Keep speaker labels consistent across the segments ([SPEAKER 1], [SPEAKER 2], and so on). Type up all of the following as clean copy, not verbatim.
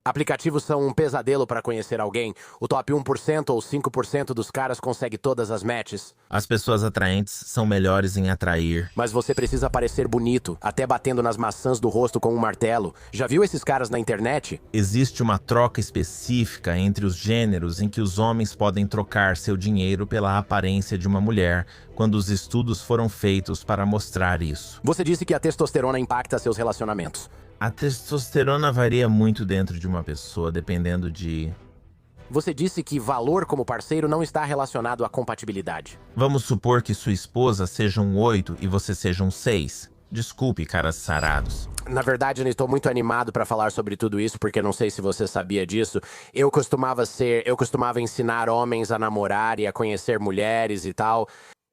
[SPEAKER 1] Aplicativos são um pesadelo para conhecer alguém. O top 1% ou 5% dos caras consegue todas as matches.
[SPEAKER 2] As pessoas atraentes são melhores em atrair.
[SPEAKER 1] Mas você precisa parecer bonito, até batendo nas maçãs do rosto com um martelo. Já viu esses caras na internet?
[SPEAKER 2] Existe uma troca específica entre os gêneros em que os homens podem trocar seu dinheiro pela aparência de uma mulher, quando os estudos foram feitos para mostrar isso.
[SPEAKER 1] Você disse que a testosterona impacta seus relacionamentos.
[SPEAKER 2] A testosterona varia muito dentro de uma pessoa, dependendo de...
[SPEAKER 1] Você disse que valor como parceiro não está relacionado à compatibilidade.
[SPEAKER 2] Vamos supor que sua esposa seja um 8 e você seja um 6. Desculpe, caras sarados.
[SPEAKER 1] Na verdade, eu não estou muito animado para falar sobre tudo isso, porque não sei se você sabia disso. Eu costumava ensinar homens a namorar e a conhecer mulheres e tal.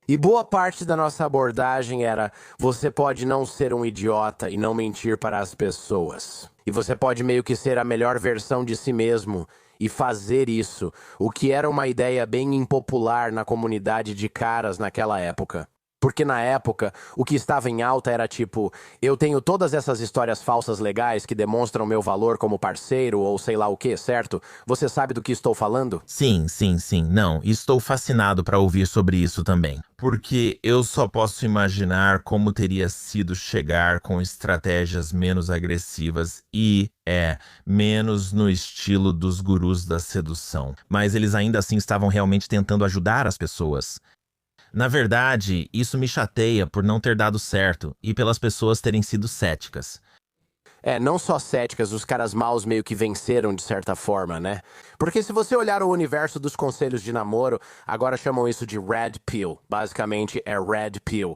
[SPEAKER 1] E boa parte da nossa abordagem era: você pode não ser um idiota e não mentir para as pessoas. E você pode meio que ser a melhor versão de si mesmo e fazer isso, o que era uma ideia bem impopular na comunidade de caras naquela época. Porque na época, o que estava em alta era tipo: eu tenho todas essas histórias falsas legais que demonstram meu valor como parceiro ou sei lá o que, certo? Você sabe do que estou falando?
[SPEAKER 2] Sim. Não, estou fascinado para ouvir sobre isso também. Porque eu só posso imaginar como teria sido chegar com estratégias menos agressivas e, menos no estilo dos gurus da sedução. Mas eles ainda assim estavam realmente tentando ajudar as pessoas. Na verdade, isso me chateia por não ter dado certo e pelas pessoas terem sido céticas.
[SPEAKER 1] Não só céticas, os caras maus meio que venceram de certa forma, né? Porque se você olhar o universo dos conselhos de namoro, agora chamam isso de Red Pill. Basicamente é Red Pill.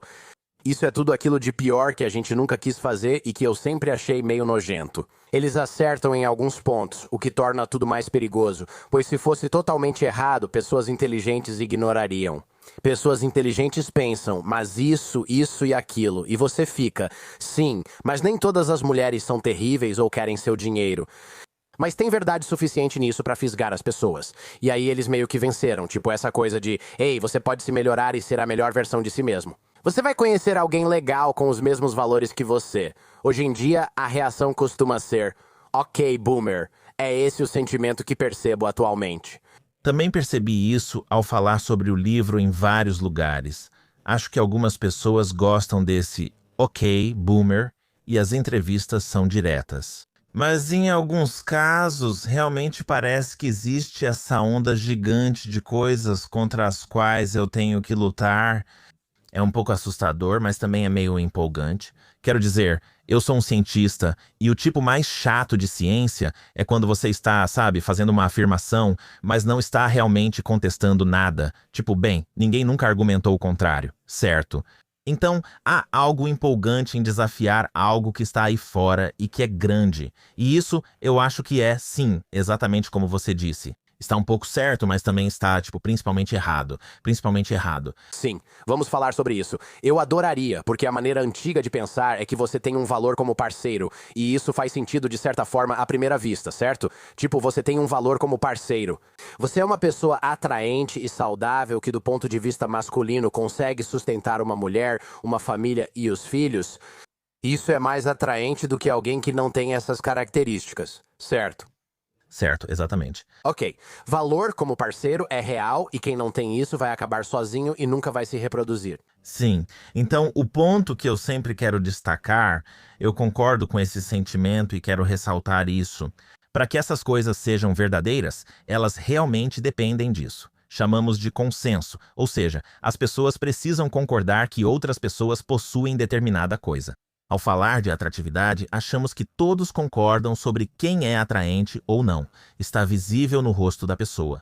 [SPEAKER 1] Isso é tudo aquilo de pior que a gente nunca quis fazer e que eu sempre achei meio nojento. Eles acertam em alguns pontos, o que torna tudo mais perigoso, pois se fosse totalmente errado, pessoas inteligentes ignorariam. Pessoas inteligentes pensam, mas isso e aquilo, e você fica, sim, mas nem todas as mulheres são terríveis ou querem seu dinheiro. Mas tem verdade suficiente nisso pra fisgar as pessoas. E aí eles meio que venceram, tipo essa coisa de, ei, você pode se melhorar e ser a melhor versão de si mesmo. Você vai conhecer alguém legal com os mesmos valores que você. Hoje em dia, a reação costuma ser: ok, boomer. É esse o sentimento que percebo atualmente.
[SPEAKER 2] Também percebi isso ao falar sobre o livro em vários lugares. Acho que algumas pessoas gostam desse ok, boomer, e as entrevistas são diretas. Mas em alguns casos, realmente parece que existe essa onda gigante de coisas contra as quais eu tenho que lutar. É um pouco assustador, mas também é meio empolgante. Quero dizer, eu sou um cientista e o tipo mais chato de ciência é quando você está, sabe, fazendo uma afirmação, mas não está realmente contestando nada. Tipo, bem, ninguém nunca argumentou o contrário, certo? Então, há algo empolgante em desafiar algo que está aí fora e que é grande. E isso eu acho que é, sim, exatamente como você disse. Está um pouco certo, mas também está, principalmente errado. Principalmente errado.
[SPEAKER 1] Sim, vamos falar sobre isso. Eu adoraria, porque a maneira antiga de pensar é que você tem um valor como parceiro, e isso faz sentido de certa forma à primeira vista, certo? Tipo, você tem um valor como parceiro. Você é uma pessoa atraente e saudável que, do ponto de vista masculino, consegue sustentar uma mulher, uma família e os filhos. Isso é mais atraente do que alguém que não tem essas características, certo?
[SPEAKER 2] Certo, exatamente.
[SPEAKER 1] Ok, valor como parceiro é real e quem não tem isso vai acabar sozinho e nunca vai se reproduzir.
[SPEAKER 2] Sim, então o ponto que eu sempre quero destacar, eu concordo com esse sentimento e quero ressaltar isso. Para que essas coisas sejam verdadeiras, elas realmente dependem disso. Chamamos de consenso, ou seja, as pessoas precisam concordar que outras pessoas possuem determinada coisa. Ao falar de atratividade, achamos que todos concordam sobre quem é atraente ou não. Está visível no rosto da pessoa.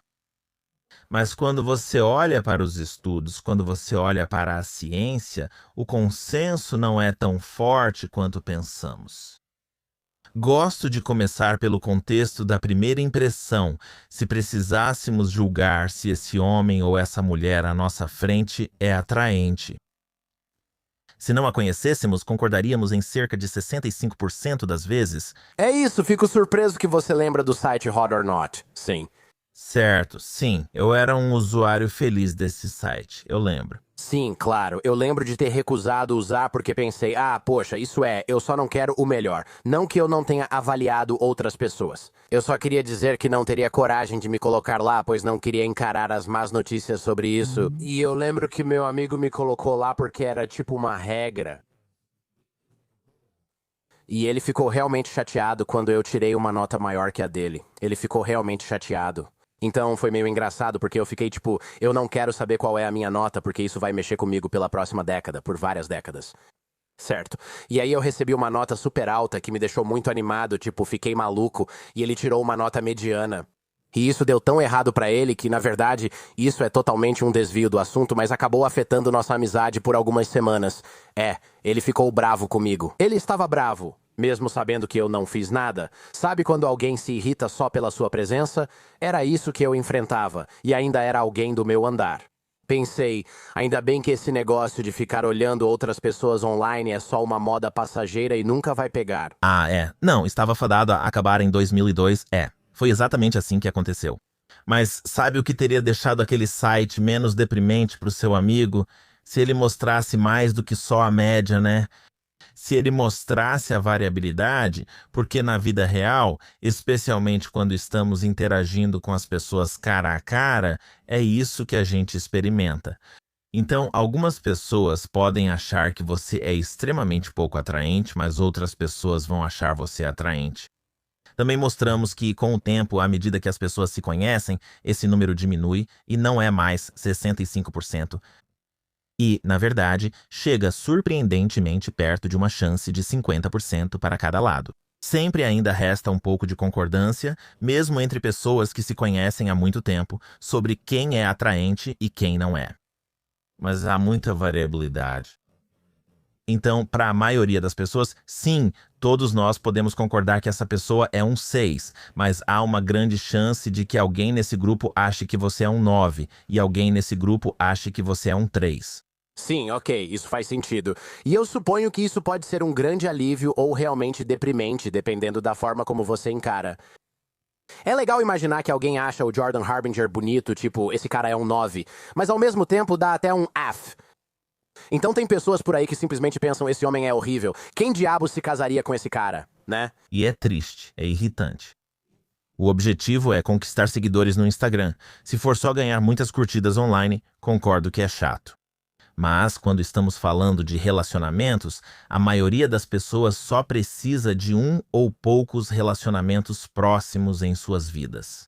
[SPEAKER 2] Mas quando você olha para os estudos, quando você olha para a ciência, o consenso não é tão forte quanto pensamos. Gosto de começar pelo contexto da primeira impressão. Se precisássemos julgar se esse homem ou essa mulher à nossa frente é atraente. Se não a conhecêssemos, concordaríamos em cerca de 65% das vezes?
[SPEAKER 1] É isso, fico surpreso que você lembra do site Hot or Not. Sim.
[SPEAKER 2] Certo, sim. Eu era um usuário feliz desse site, eu lembro.
[SPEAKER 1] Sim, claro. Eu lembro de ter recusado usar porque pensei, poxa, eu só não quero o melhor. Não que eu não tenha avaliado outras pessoas. Eu só queria dizer que não teria coragem de me colocar lá, pois não queria encarar as más notícias sobre isso. E eu lembro que meu amigo me colocou lá porque era tipo uma regra. E ele ficou realmente chateado quando eu tirei uma nota maior que a dele. Ele ficou realmente chateado. Então foi meio engraçado porque eu fiquei tipo, eu não quero saber qual é a minha nota porque isso vai mexer comigo pela próxima década, por várias décadas. Certo. E aí eu recebi uma nota super alta que me deixou muito animado, tipo, fiquei maluco, e ele tirou uma nota mediana. E isso deu tão errado pra ele que, na verdade, isso é totalmente um desvio do assunto, mas acabou afetando nossa amizade por algumas semanas. Ele ficou bravo comigo. Ele estava bravo, mesmo sabendo que eu não fiz nada. Sabe quando alguém se irrita só pela sua presença? Era isso que eu enfrentava, e ainda era alguém do meu andar. Pensei, ainda bem que esse negócio de ficar olhando outras pessoas online é só uma moda passageira e nunca vai pegar.
[SPEAKER 2] Ah, é. Não, estava fadado a acabar em 2002. Foi exatamente assim que aconteceu. Mas sabe o que teria deixado aquele site menos deprimente para o seu amigo? Se ele mostrasse mais do que só a média, né? Se ele mostrasse a variabilidade, porque na vida real, especialmente quando estamos interagindo com as pessoas cara a cara, é isso que a gente experimenta. Então, algumas pessoas podem achar que você é extremamente pouco atraente, mas outras pessoas vão achar você atraente. Também mostramos que, com o tempo, à medida que as pessoas se conhecem, esse número diminui e não é mais 65%. E, na verdade, chega surpreendentemente perto de uma chance de 50% para cada lado. Sempre ainda resta um pouco de concordância, mesmo entre pessoas que se conhecem há muito tempo, sobre quem é atraente e quem não é. Mas há muita variabilidade. Então, para a maioria das pessoas, sim, todos nós podemos concordar que essa pessoa é um 6, mas há uma grande chance de que alguém nesse grupo ache que você é um 9 e alguém nesse grupo ache que você é um 3.
[SPEAKER 1] Sim, ok, isso faz sentido. E eu suponho que isso pode ser um grande alívio ou realmente deprimente, dependendo da forma como você encara. É legal imaginar que alguém acha o Jordan Harbinger bonito, tipo, esse cara é um 9, mas ao mesmo tempo dá até um F. Então tem pessoas por aí que simplesmente pensam, esse homem é horrível. Quem diabos se casaria com esse cara, né?
[SPEAKER 2] E é triste, é irritante. O objetivo é conquistar seguidores no Instagram. Se for só ganhar muitas curtidas online, concordo que é chato. Mas, quando estamos falando de relacionamentos, a maioria das pessoas só precisa de um ou poucos relacionamentos próximos em suas vidas.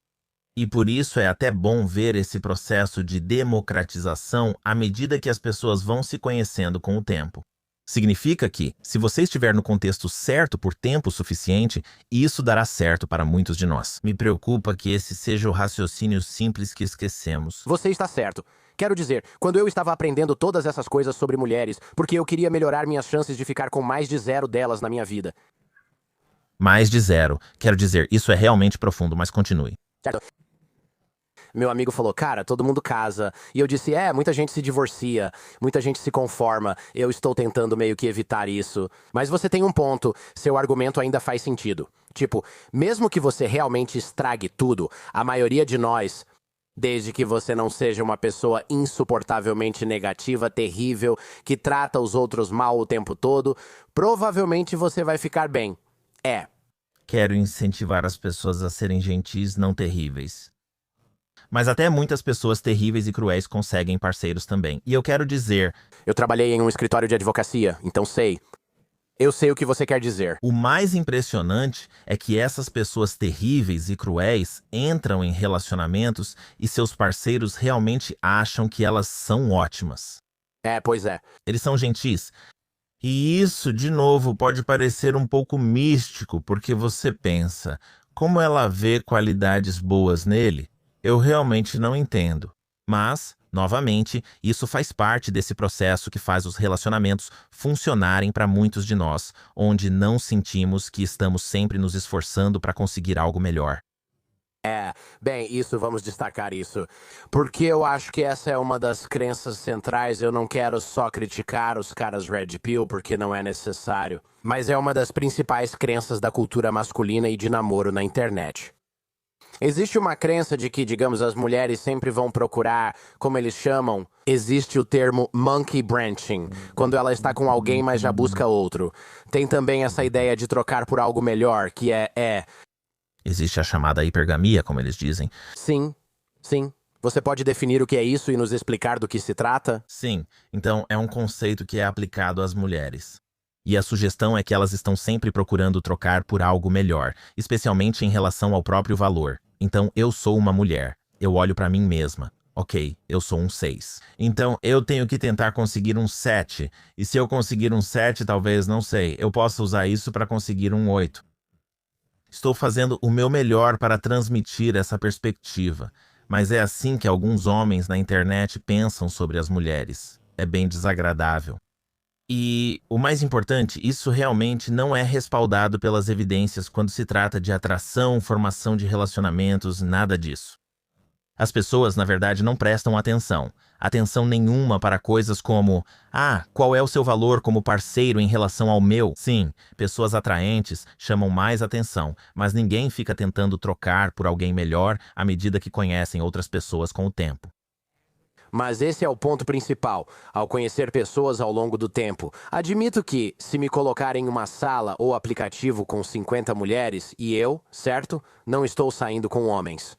[SPEAKER 2] E por isso é até bom ver esse processo de democratização à medida que as pessoas vão se conhecendo com o tempo. Significa que, se você estiver no contexto certo por tempo suficiente, isso dará certo para muitos de nós. Me preocupa que esse seja o raciocínio simples que esquecemos.
[SPEAKER 1] Você está certo. Quero dizer, quando eu estava aprendendo todas essas coisas sobre mulheres, porque eu queria melhorar minhas chances de ficar com mais de 0 delas na minha vida.
[SPEAKER 2] Mais de 0. Quero dizer, isso é realmente profundo, mas continue.
[SPEAKER 1] Certo? Meu amigo falou, cara, todo mundo casa. E eu disse, muita gente se divorcia, muita gente se conforma. Eu estou tentando meio que evitar isso. Mas você tem um ponto, seu argumento ainda faz sentido. Tipo, mesmo que você realmente estrague tudo, a maioria de nós, desde que você não seja uma pessoa insuportavelmente negativa, terrível, que trata os outros mal o tempo todo, provavelmente você vai ficar bem.
[SPEAKER 2] Quero incentivar as pessoas a serem gentis, não terríveis. Mas até muitas pessoas terríveis e cruéis conseguem parceiros também. E eu quero dizer,
[SPEAKER 1] Eu trabalhei em um escritório de advocacia, então sei. Eu sei o que você quer dizer.
[SPEAKER 2] o mais impressionante é que essas pessoas terríveis e cruéis entram em relacionamentos e seus parceiros realmente acham que elas são ótimas.
[SPEAKER 1] Pois é.
[SPEAKER 2] Eles são gentis. E isso, de novo, pode parecer um pouco místico, porque você pensa, como ela vê qualidades boas nele? Eu realmente não entendo. Mas, novamente, isso faz parte desse processo que faz os relacionamentos funcionarem para muitos de nós, onde não sentimos que estamos sempre nos esforçando para conseguir algo melhor.
[SPEAKER 1] Bem, isso, vamos destacar isso. Porque eu acho que essa é uma das crenças centrais. Eu não quero só criticar os caras Red Pill, porque não é necessário. Mas é uma das principais crenças da cultura masculina e de namoro na internet. Existe uma crença de que, digamos, as mulheres sempre vão procurar, como eles chamam, existe o termo monkey branching, quando ela está com alguém, mas já busca outro. Tem também essa ideia de trocar por algo melhor, que
[SPEAKER 2] Existe a chamada hipergamia, como eles dizem.
[SPEAKER 1] sim, sim. Você pode definir o que é isso e nos explicar do que se trata?
[SPEAKER 2] Sim, então é um conceito que é aplicado às mulheres. E a sugestão é que elas estão sempre procurando trocar por algo melhor, especialmente em relação ao próprio valor. Então, eu sou uma mulher. Eu olho para mim mesma. Ok, eu sou um 6. Então, eu tenho que tentar conseguir um 7. E se eu conseguir um 7, talvez, não sei, eu possa usar isso para conseguir um 8. Estou fazendo o meu melhor para transmitir essa perspectiva, mas é assim que alguns homens na internet pensam sobre as mulheres. É bem desagradável. E o mais importante, isso realmente não é respaldado pelas evidências quando se trata de atração, formação de relacionamentos, nada disso. As pessoas, na verdade, não prestam atenção nenhuma para coisas como: qual é o seu valor como parceiro em relação ao meu? Sim, pessoas atraentes chamam mais atenção, mas ninguém fica tentando trocar por alguém melhor à medida que conhecem outras pessoas com o tempo.
[SPEAKER 1] Mas esse é o ponto principal, ao conhecer pessoas ao longo do tempo. Admito que, se me colocar em uma sala ou aplicativo com 50 mulheres, e eu, certo, não estou saindo com homens.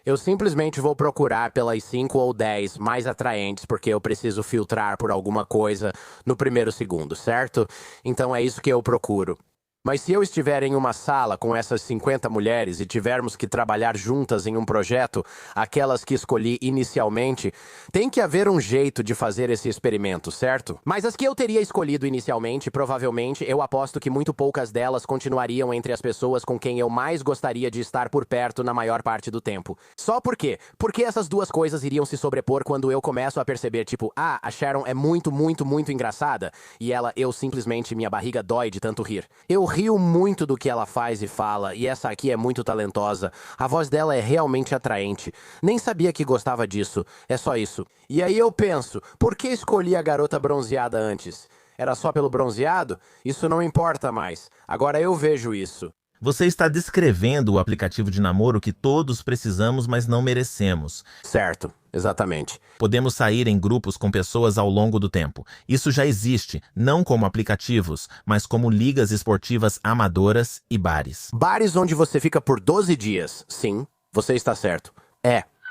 [SPEAKER 1] Eu simplesmente vou procurar pelas 5 ou 10 mais atraentes, porque eu preciso filtrar por alguma coisa no primeiro segundo, certo? Então é isso que eu procuro. Mas se eu estiver em uma sala com essas 50 mulheres e tivermos que trabalhar juntas em um projeto, aquelas que escolhi inicialmente, tem que haver um jeito de fazer esse experimento, certo? Mas as que eu teria escolhido inicialmente, provavelmente, eu aposto que muito poucas delas continuariam entre as pessoas com quem eu mais gostaria de estar por perto na maior parte do tempo. Só por quê? Porque essas duas coisas iriam se sobrepor quando eu começo a perceber, tipo, a Sharon é muito, muito, muito engraçada, e eu simplesmente, minha barriga dói de tanto rir. Eu rio muito do que ela faz e fala, e essa aqui é muito talentosa. A voz dela é realmente atraente. Nem sabia que gostava disso. É só isso. E aí eu penso, por que escolhi a garota bronzeada antes? Era só pelo bronzeado? Isso não importa mais. Agora eu vejo isso.
[SPEAKER 2] Você está descrevendo o aplicativo de namoro que todos precisamos, mas não merecemos.
[SPEAKER 1] Certo, exatamente.
[SPEAKER 2] Podemos sair em grupos com pessoas ao longo do tempo. Isso já existe, não como aplicativos, mas como ligas esportivas amadoras e bares.
[SPEAKER 1] Bares onde você fica por 12 dias. Sim, você está certo.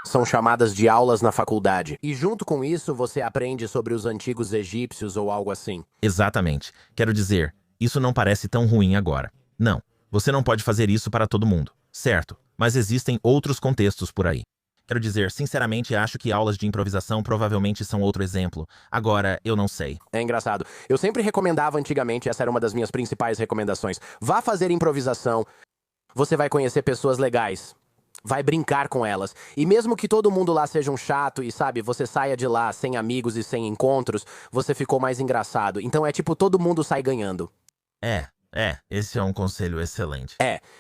[SPEAKER 1] São chamadas de aulas na faculdade. E junto com isso você aprende sobre os antigos egípcios ou algo assim.
[SPEAKER 2] Exatamente. Quero dizer, isso não parece tão ruim agora. Não. Você não pode fazer isso para todo mundo, certo? Mas existem outros contextos por aí. Quero dizer, sinceramente, acho que aulas de improvisação provavelmente são outro exemplo. Agora, eu não sei.
[SPEAKER 1] É engraçado. Eu sempre recomendava antigamente, essa era uma das minhas principais recomendações. Vá fazer improvisação. Você vai conhecer pessoas legais. Vai brincar com elas. E mesmo que todo mundo lá seja um chato e, sabe, você saia de lá sem amigos e sem encontros, você ficou mais engraçado. Então é tipo, todo mundo sai ganhando.
[SPEAKER 2] Esse é um conselho excelente.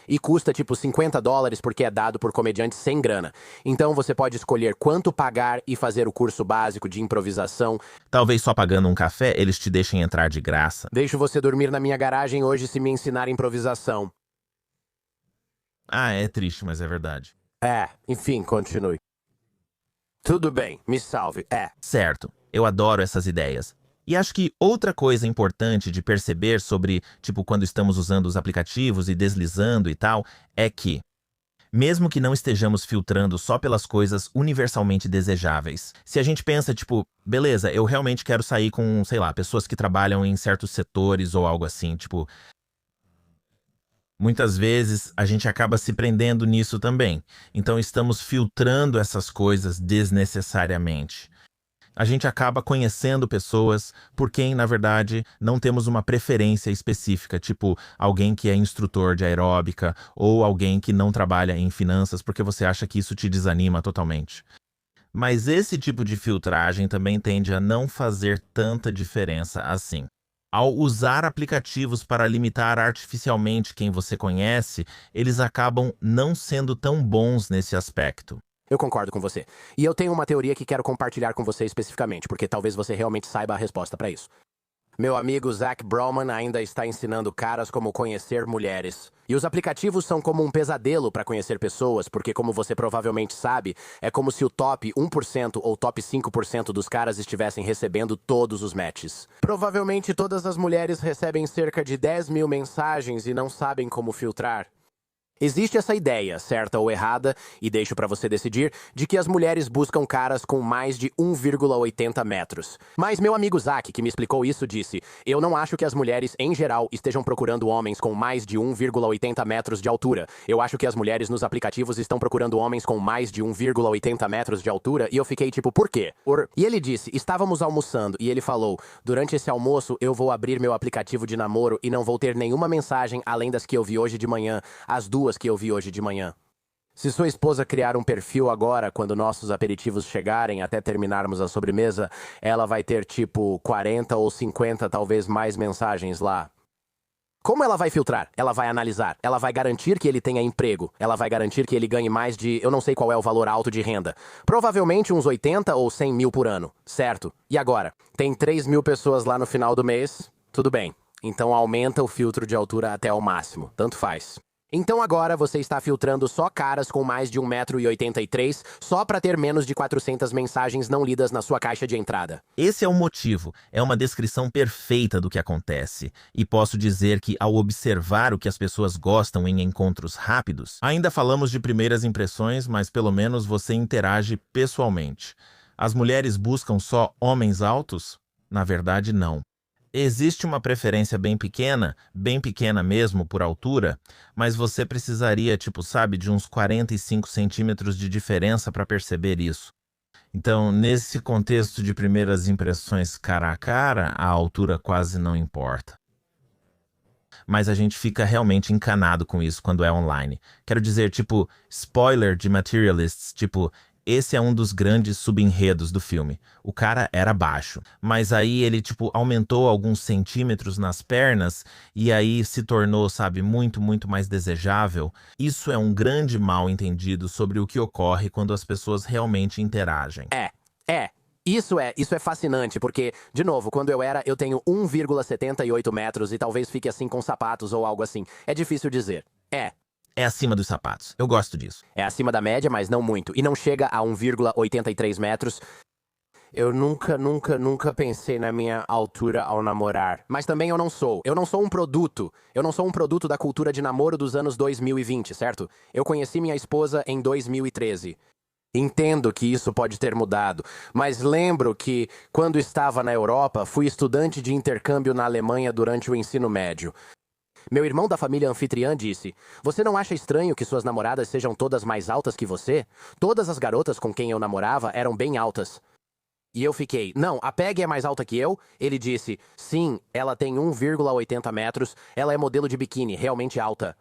[SPEAKER 1] E custa tipo $50 porque é dado por comediantes sem grana. Então você pode escolher quanto pagar e fazer o curso básico de improvisação.
[SPEAKER 2] Talvez só pagando um café eles te deixem entrar de graça.
[SPEAKER 1] Deixo você dormir na minha garagem hoje se me ensinar improvisação.
[SPEAKER 2] É triste, mas é verdade.
[SPEAKER 1] Enfim, continue. Tudo bem, me salve.
[SPEAKER 2] Certo, eu adoro essas ideias. E acho que outra coisa importante de perceber sobre, tipo, quando estamos usando os aplicativos e deslizando e tal, é que, mesmo que não estejamos filtrando só pelas coisas universalmente desejáveis, se a gente pensa, tipo, beleza, eu realmente quero sair com, sei lá, pessoas que trabalham em certos setores ou algo assim, tipo, muitas vezes a gente acaba se prendendo nisso também. Então estamos filtrando essas coisas desnecessariamente. A gente acaba conhecendo pessoas por quem, na verdade, não temos uma preferência específica, tipo alguém que é instrutor de aeróbica ou alguém que não trabalha em finanças porque você acha que isso te desanima totalmente. Mas esse tipo de filtragem também tende a não fazer tanta diferença assim. Ao usar aplicativos para limitar artificialmente quem você conhece, eles acabam não sendo tão bons nesse aspecto.
[SPEAKER 1] Eu concordo com você. E eu tenho uma teoria que quero compartilhar com você especificamente, porque talvez você realmente saiba a resposta para isso. Meu amigo Zach Brauman ainda está ensinando caras como conhecer mulheres. E os aplicativos são como um pesadelo para conhecer pessoas, porque como você provavelmente sabe, é como se o top 1% ou top 5% dos caras estivessem recebendo todos os matches. Provavelmente todas as mulheres recebem cerca de 10 mil mensagens e não sabem como filtrar. Existe essa ideia, certa ou errada, e deixo pra você decidir, de que as mulheres buscam caras com mais de 1,80 metros. Mas meu amigo Zach, que me explicou isso, disse: eu não acho que as mulheres, em geral, estejam procurando homens com mais de 1,80 metros de altura. Eu acho que as mulheres nos aplicativos estão procurando homens com mais de 1,80 metros de altura, e eu fiquei tipo, por quê? E ele disse: estávamos almoçando, e ele falou: durante esse almoço eu vou abrir meu aplicativo de namoro e não vou ter nenhuma mensagem além das que eu vi hoje de manhã, as duas que eu vi hoje de manhã. Se sua esposa criar um perfil agora, quando nossos aperitivos chegarem até terminarmos a sobremesa, ela vai ter tipo 40 ou 50, talvez mais mensagens lá. Como ela vai filtrar? Ela vai analisar. Ela vai garantir que ele tenha emprego. Ela vai garantir que ele ganhe mais de... eu não sei qual é o valor alto de renda. Provavelmente uns 80 ou 100 mil por ano. Certo. E agora? Tem 3 mil pessoas lá no final do mês? Tudo bem. Então aumenta o filtro de altura até ao máximo. Tanto faz. Então agora você está filtrando só caras com mais de 1,83 m só para ter menos de 400 mensagens não lidas na sua caixa de entrada.
[SPEAKER 2] Esse é o motivo, é uma descrição perfeita do que acontece. E posso dizer que ao observar o que as pessoas gostam em encontros rápidos, ainda falamos de primeiras impressões, mas pelo menos você interage pessoalmente. As mulheres buscam só homens altos? Na verdade, não. Existe uma preferência bem pequena mesmo por altura, mas você precisaria, de uns 45 centímetros de diferença para perceber isso. Então, nesse contexto de primeiras impressões cara a cara, a altura quase não importa. Mas a gente fica realmente encanado com isso quando é online. Quero dizer, spoiler de Materialists, esse é um dos grandes subenredos do filme. O cara era baixo, mas aí ele, aumentou alguns centímetros nas pernas e aí se tornou, muito mais desejável. Isso é um grande mal-entendido sobre o que ocorre quando as pessoas realmente interagem.
[SPEAKER 1] Isso é fascinante, porque, de novo, quando eu tenho 1,78 metros e talvez fique assim com sapatos ou algo assim. É difícil dizer.
[SPEAKER 2] É acima dos sapatos. Eu gosto disso.
[SPEAKER 1] É acima da média, mas não muito. E não chega a 1,83 metros. Eu nunca pensei na minha altura ao namorar. Mas também eu não sou. Eu não sou um produto. Eu não sou um produto da cultura de namoro dos anos 2020, certo? Eu conheci minha esposa em 2013. Entendo que isso pode ter mudado, mas lembro que, quando estava na Europa, fui estudante de intercâmbio na Alemanha durante o ensino médio. Meu irmão da família anfitriã disse: você não acha estranho que suas namoradas sejam todas mais altas que você? Todas as garotas com quem eu namorava eram bem altas. E eu fiquei: não, a Peg é mais alta que eu? Ele disse: sim, ela tem 1,80 metros, ela é modelo de biquíni, realmente alta.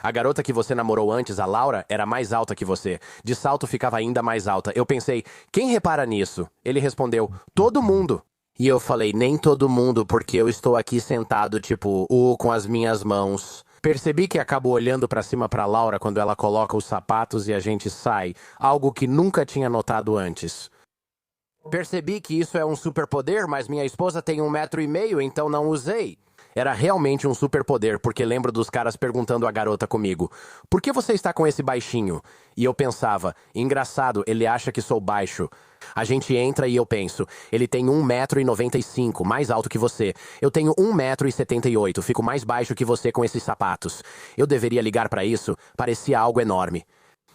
[SPEAKER 1] A garota que você namorou antes, a Laura, era mais alta que você. De salto ficava ainda mais alta. Eu pensei: quem repara nisso? Ele respondeu: todo mundo. E eu falei: nem todo mundo, porque eu estou aqui sentado, com as minhas mãos. Percebi que acabo olhando pra cima pra Laura quando ela coloca os sapatos e a gente sai, algo que nunca tinha notado antes. Percebi que isso é um superpoder, mas minha esposa tem 1,5 m, então não usei. Era realmente um superpoder, porque lembro dos caras perguntando à garota comigo: por que você está com esse baixinho? E eu pensava: engraçado, ele acha que sou baixo. A gente entra e eu penso: ele tem 1,95 m, mais alto que você. Eu tenho 1,78 m, fico mais baixo que você com esses sapatos. Eu deveria ligar pra isso? Parecia algo enorme.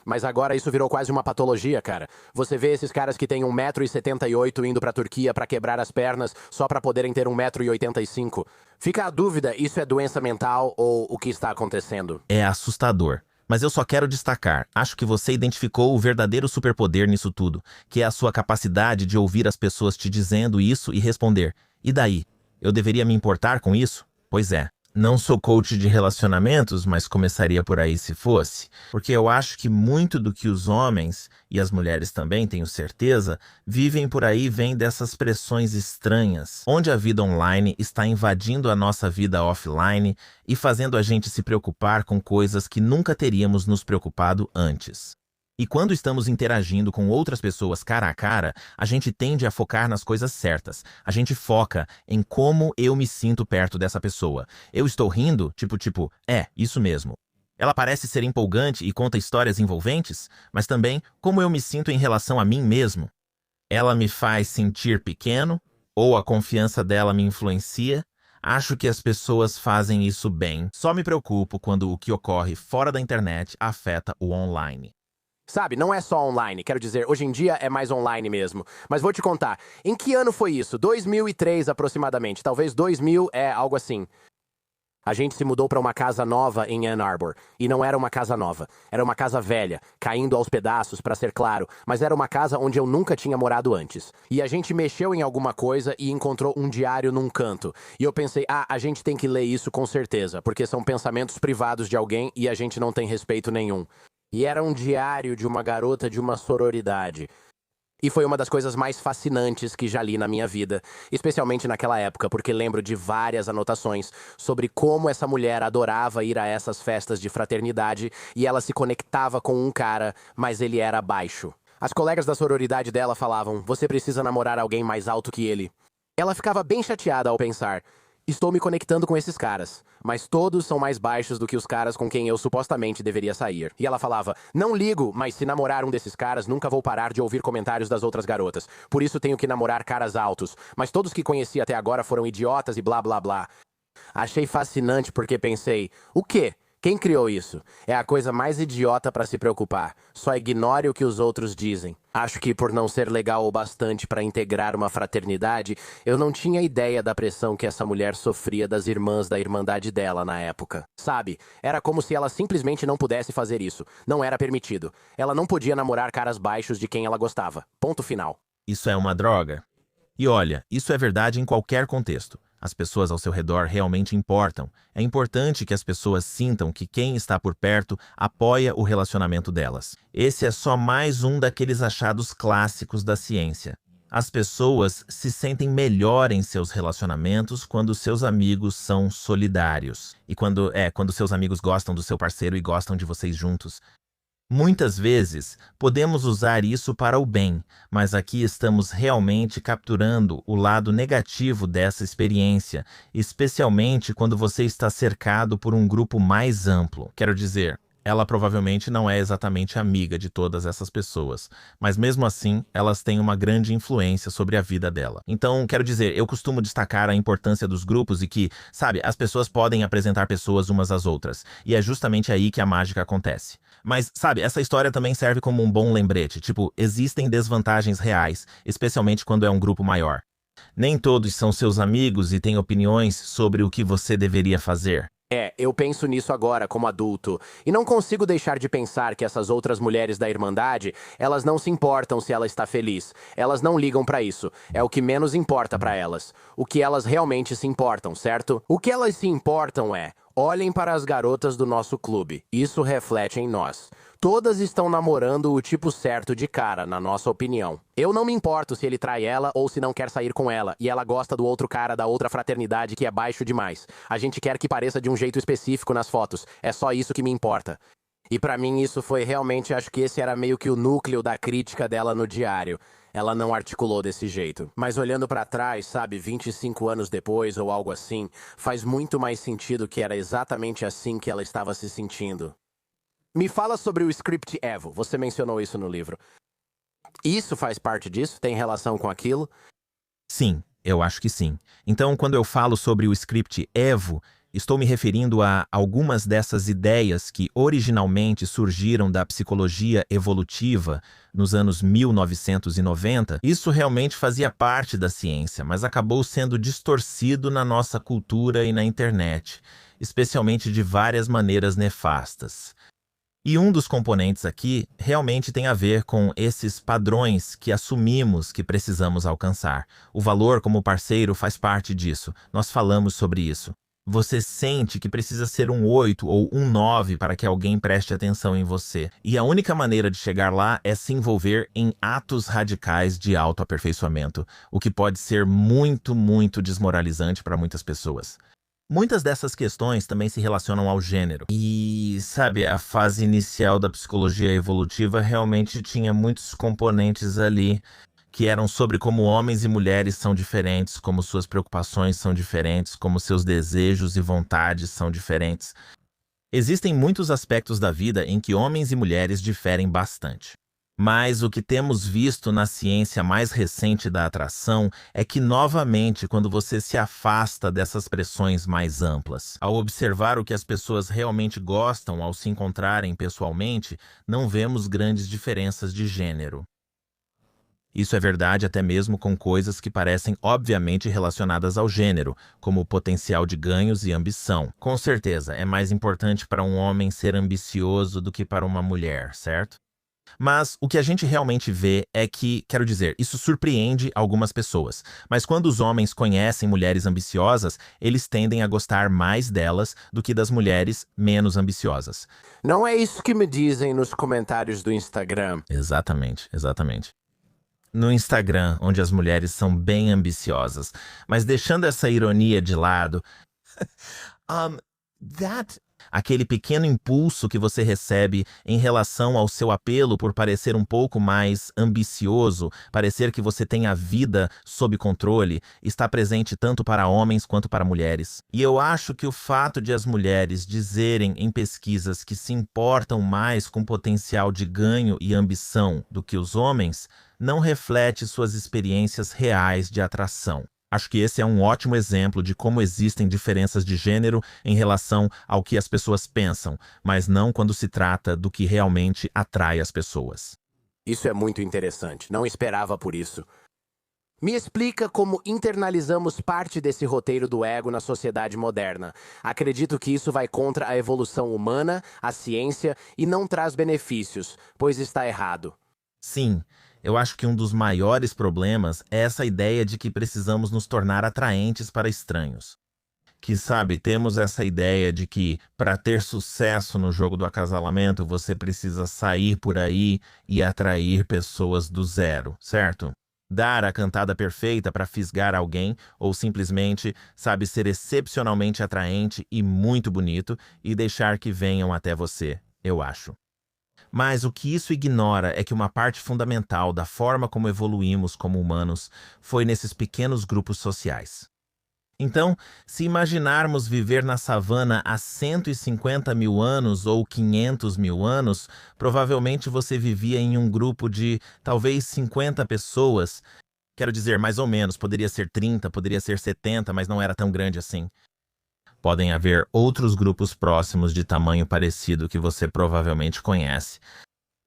[SPEAKER 1] Mas agora isso virou quase uma patologia, cara. Você vê esses caras que têm 1,78 m indo pra Turquia pra quebrar as pernas só pra poderem ter 1,85 m. Fica a dúvida, isso é doença mental ou o que está acontecendo?
[SPEAKER 2] É assustador. Mas eu só quero destacar, acho que você identificou o verdadeiro superpoder nisso tudo, que é a sua capacidade de ouvir as pessoas te dizendo isso e responder: e daí? Eu deveria me importar com isso? Pois é. Não sou coach de relacionamentos, mas começaria por aí se fosse. Porque eu acho que muito do que os homens, e as mulheres também, tenho certeza, vivem por aí vem dessas pressões estranhas, onde a vida online está invadindo a nossa vida offline e fazendo a gente se preocupar com coisas que nunca teríamos nos preocupado antes. E quando estamos interagindo com outras pessoas cara a cara, a gente tende a focar nas coisas certas. A gente foca em como eu me sinto perto dessa pessoa. Eu estou rindo? Isso mesmo. Ela parece ser empolgante e conta histórias envolventes, mas também como eu me sinto em relação a mim mesmo. Ela me faz sentir pequeno? Ou a confiança dela me influencia? Acho que as pessoas fazem isso bem. Só me preocupo quando o que ocorre fora da internet afeta o online.
[SPEAKER 1] Sabe, não é só online, quero dizer, hoje em dia é mais online mesmo. Mas vou te contar, em que ano foi isso? 2003 aproximadamente, talvez 2000 algo assim. A gente se mudou para uma casa nova em Ann Arbor. E não era uma casa nova. Era uma casa velha, caindo aos pedaços, para ser claro. Mas era uma casa onde eu nunca tinha morado antes. E a gente mexeu em alguma coisa e encontrou um diário num canto. E eu pensei, a gente tem que ler isso com certeza. Porque são pensamentos privados de alguém e a gente não tem respeito nenhum. E era um diário de uma garota de uma sororidade. E foi uma das coisas mais fascinantes que já li na minha vida, especialmente naquela época, porque lembro de várias anotações sobre como essa mulher adorava ir a essas festas de fraternidade e ela se conectava com um cara, mas ele era baixo. As colegas da sororidade dela falavam, você precisa namorar alguém mais alto que ele. Ela ficava bem chateada ao pensar, estou me conectando com esses caras, mas todos são mais baixos do que os caras com quem eu supostamente deveria sair. E ela falava, não ligo, mas se namorar um desses caras, nunca vou parar de ouvir comentários das outras garotas. Por isso tenho que namorar caras altos. Mas todos que conheci até agora foram idiotas e blá blá blá. Achei fascinante porque pensei, o quê? Quem criou isso? É a coisa mais idiota para se preocupar. Só ignore o que os outros dizem. Acho que por não ser legal o bastante para integrar uma fraternidade, eu não tinha ideia da pressão que essa mulher sofria das irmãs da irmandade dela na época. Sabe, era como se ela simplesmente não pudesse fazer isso. Não era permitido. Ela não podia namorar caras baixos de quem ela gostava. Ponto final.
[SPEAKER 2] Isso é uma droga? E olha, isso é verdade em qualquer contexto. As pessoas ao seu redor realmente importam. É importante que as pessoas sintam que quem está por perto apoia o relacionamento delas. Esse é só mais um daqueles achados clássicos da ciência. As pessoas se sentem melhor em seus relacionamentos quando seus amigos são solidários. E quando seus amigos gostam do seu parceiro e gostam de vocês juntos. Muitas vezes, podemos usar isso para o bem, mas aqui estamos realmente capturando o lado negativo dessa experiência, especialmente quando você está cercado por um grupo mais amplo. Quero dizer, ela provavelmente não é exatamente amiga de todas essas pessoas, mas mesmo assim, elas têm uma grande influência sobre a vida dela. Então, quero dizer, eu costumo destacar a importância dos grupos e que, sabe, as pessoas podem apresentar pessoas umas às outras, e é justamente aí que a mágica acontece. Mas, sabe, essa história também serve como um bom lembrete, existem desvantagens reais, especialmente quando é um grupo maior. Nem todos são seus amigos e têm opiniões sobre o que você deveria fazer.
[SPEAKER 1] Eu penso nisso agora como adulto, e não consigo deixar de pensar que essas outras mulheres da Irmandade, elas não se importam se ela está feliz. Elas não ligam pra isso. É o que menos importa pra elas. O que elas realmente se importam, certo? O que elas se importam é, olhem para as garotas do nosso clube. Isso reflete em nós. Todas estão namorando o tipo certo de cara, na nossa opinião. Eu não me importo se ele trai ela ou se não quer sair com ela, e ela gosta do outro cara da outra fraternidade que é baixo demais. A gente quer que pareça de um jeito específico nas fotos. É só isso que me importa. E pra mim isso foi realmente, acho que esse era meio que o núcleo da crítica dela no diário. Ela não articulou desse jeito. Mas olhando pra trás, sabe, 25 anos depois ou algo assim, faz muito mais sentido que era exatamente assim que ela estava se sentindo. Me fala sobre o script Evo, você mencionou isso no livro. Isso faz parte disso? Tem relação com aquilo?
[SPEAKER 2] Sim, eu acho que sim. Então, quando eu falo sobre o script Evo, estou me referindo a algumas dessas ideias que originalmente surgiram da psicologia evolutiva nos anos 1990. Isso realmente fazia parte da ciência, mas acabou sendo distorcido na nossa cultura e na internet, especialmente de várias maneiras nefastas. E um dos componentes aqui realmente tem a ver com esses padrões que assumimos que precisamos alcançar. O valor como parceiro faz parte disso. Nós falamos sobre isso. Você sente que precisa ser um 8 ou um 9 para que alguém preste atenção em você. E a única maneira de chegar lá é se envolver em atos radicais de autoaperfeiçoamento, o que pode ser muito, muito desmoralizante para muitas pessoas. Muitas dessas questões também se relacionam ao gênero. E, sabe, a fase inicial da psicologia evolutiva realmente tinha muitos componentes ali que eram sobre como homens e mulheres são diferentes, como suas preocupações são diferentes, como seus desejos e vontades são diferentes. Existem muitos aspectos da vida em que homens e mulheres diferem bastante. Mas o que temos visto na ciência mais recente da atração é que, novamente, quando você se afasta dessas pressões mais amplas, ao observar o que as pessoas realmente gostam ao se encontrarem pessoalmente, não vemos grandes diferenças de gênero. Isso é verdade até mesmo com coisas que parecem obviamente relacionadas ao gênero, como o potencial de ganhos e ambição. Com certeza, é mais importante para um homem ser ambicioso do que para uma mulher, certo? Mas o que a gente realmente vê é que, quero dizer, isso surpreende algumas pessoas. Mas quando os homens conhecem mulheres ambiciosas, eles tendem a gostar mais delas do que das mulheres menos ambiciosas.
[SPEAKER 1] Não é isso que me dizem nos comentários do Instagram.
[SPEAKER 2] Exatamente, exatamente. No Instagram, onde as mulheres são bem ambiciosas. Mas deixando essa ironia de lado, um, aquele pequeno impulso que você recebe em relação ao seu apelo por parecer um pouco mais ambicioso, parecer que você tem a vida sob controle, está presente tanto para homens quanto para mulheres. E eu acho que o fato de as mulheres dizerem em pesquisas que se importam mais com potencial de ganho e ambição do que os homens, não reflete suas experiências reais de atração. Acho que esse é um ótimo exemplo de como existem diferenças de gênero em relação ao que as pessoas pensam, mas não quando se trata do que realmente atrai as pessoas.
[SPEAKER 1] Isso é muito interessante. Não esperava por isso. Me explica como internalizamos parte desse roteiro do ego na sociedade moderna. Acredito que isso vai contra a evolução humana, a ciência e não traz benefícios, pois está errado.
[SPEAKER 2] Sim, eu acho que um dos maiores problemas é essa ideia de que precisamos nos tornar atraentes para estranhos. Que, sabe, temos essa ideia de que para ter sucesso no jogo do acasalamento você precisa sair por aí e atrair pessoas do zero, certo? Dar a cantada perfeita para fisgar alguém ou simplesmente, sabe, ser excepcionalmente atraente e muito bonito e deixar que venham até você, eu acho. Mas o que isso ignora é que uma parte fundamental da forma como evoluímos como humanos foi nesses pequenos grupos sociais. Então, se imaginarmos viver na savana há 150 mil anos ou 500 mil anos, provavelmente você vivia em um grupo de talvez 50 pessoas. Quero dizer, mais ou menos, poderia ser 30, poderia ser 70, mas não era tão grande assim. Podem haver outros grupos próximos de tamanho parecido que você provavelmente conhece.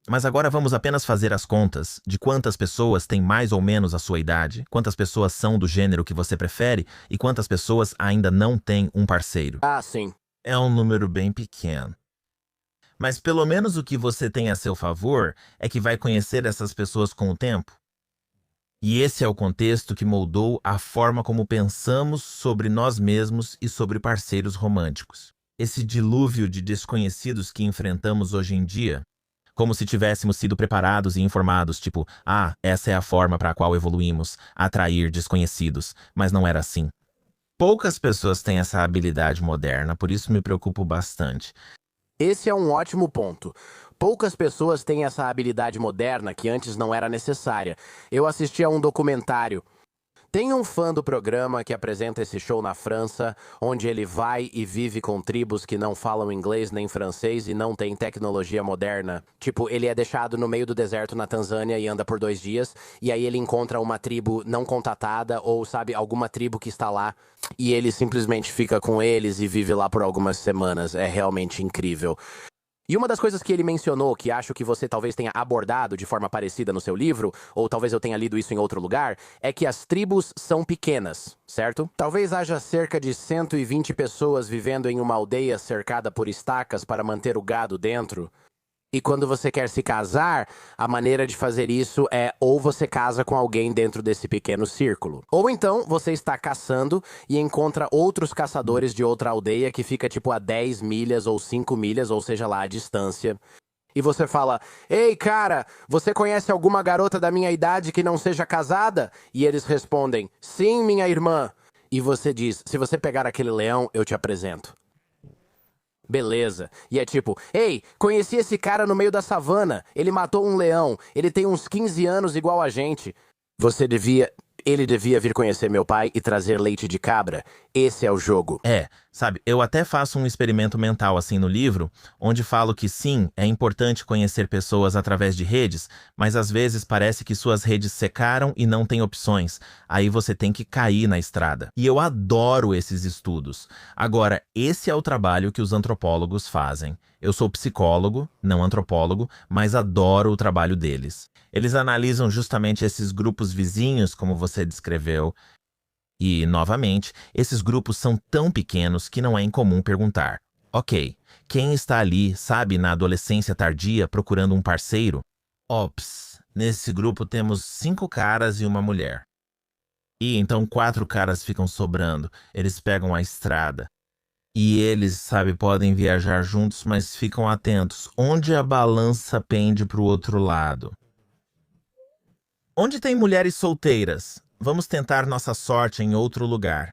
[SPEAKER 2] Mas agora vamos apenas fazer as contas de quantas pessoas têm mais ou menos a sua idade, quantas pessoas são do gênero que você prefere e quantas pessoas ainda não têm um parceiro.
[SPEAKER 1] Ah, sim.
[SPEAKER 2] É um número bem pequeno. Mas pelo menos o que você tem a seu favor é que vai conhecer essas pessoas com o tempo. E esse é o contexto que moldou a forma como pensamos sobre nós mesmos e sobre parceiros românticos. Esse dilúvio de desconhecidos que enfrentamos hoje em dia, como se tivéssemos sido preparados e informados, tipo, essa é a forma para a qual evoluímos, atrair desconhecidos, mas não era assim. Poucas pessoas têm essa habilidade moderna, por isso me preocupo bastante.
[SPEAKER 1] Esse é um ótimo ponto. Poucas pessoas têm essa habilidade moderna que antes não era necessária. Eu assisti a um documentário. Tem um fã do programa que apresenta esse show na França, onde ele vai e vive com tribos que não falam inglês nem francês e não têm tecnologia moderna. Tipo, ele é deixado no meio do deserto na Tanzânia e anda por 2 dias, e aí ele encontra uma tribo não contatada, ou sabe, alguma tribo que está lá, e ele simplesmente fica com eles e vive lá por algumas semanas. É realmente incrível. E uma das coisas que ele mencionou, que acho que você talvez tenha abordado de forma parecida no seu livro, ou talvez eu tenha lido isso em outro lugar, é que as tribos são pequenas, certo? Talvez haja cerca de 120 pessoas vivendo em uma aldeia cercada por estacas para manter o gado dentro. E quando você quer se casar, a maneira de fazer isso é ou você casa com alguém dentro desse pequeno círculo. Ou então você está caçando e encontra outros caçadores de outra aldeia que fica tipo a 10 milhas ou 5 milhas, ou seja lá a distância. E você fala, ei cara, você conhece alguma garota da minha idade que não seja casada? E eles respondem, sim minha irmã. E você diz: se você pegar aquele leão, eu te apresento. Beleza. E é tipo: ei, conheci esse cara no meio da savana. Ele matou um leão. Ele tem uns 15 anos igual a gente. Ele devia vir conhecer meu pai e trazer leite de cabra. Esse é o jogo.
[SPEAKER 2] Sabe, eu até faço um experimento mental assim no livro, onde falo que sim, é importante conhecer pessoas através de redes, mas às vezes parece que suas redes secaram e não tem opções. Aí você tem que cair na estrada. E eu adoro esses estudos. Agora, esse é o trabalho que os antropólogos fazem. Eu sou psicólogo, não antropólogo, mas adoro o trabalho deles. Eles analisam justamente esses grupos vizinhos, como você descreveu. E, novamente, esses grupos são tão pequenos que não é incomum perguntar: ok, quem está ali, sabe, na adolescência tardia procurando um parceiro? Ops, nesse grupo temos 5 caras e uma mulher. E então 4 caras ficam sobrando, eles pegam a estrada. E eles, sabe, podem viajar juntos, mas ficam atentos onde a balança pende para o outro lado. Onde tem mulheres solteiras? Vamos tentar nossa sorte em outro lugar.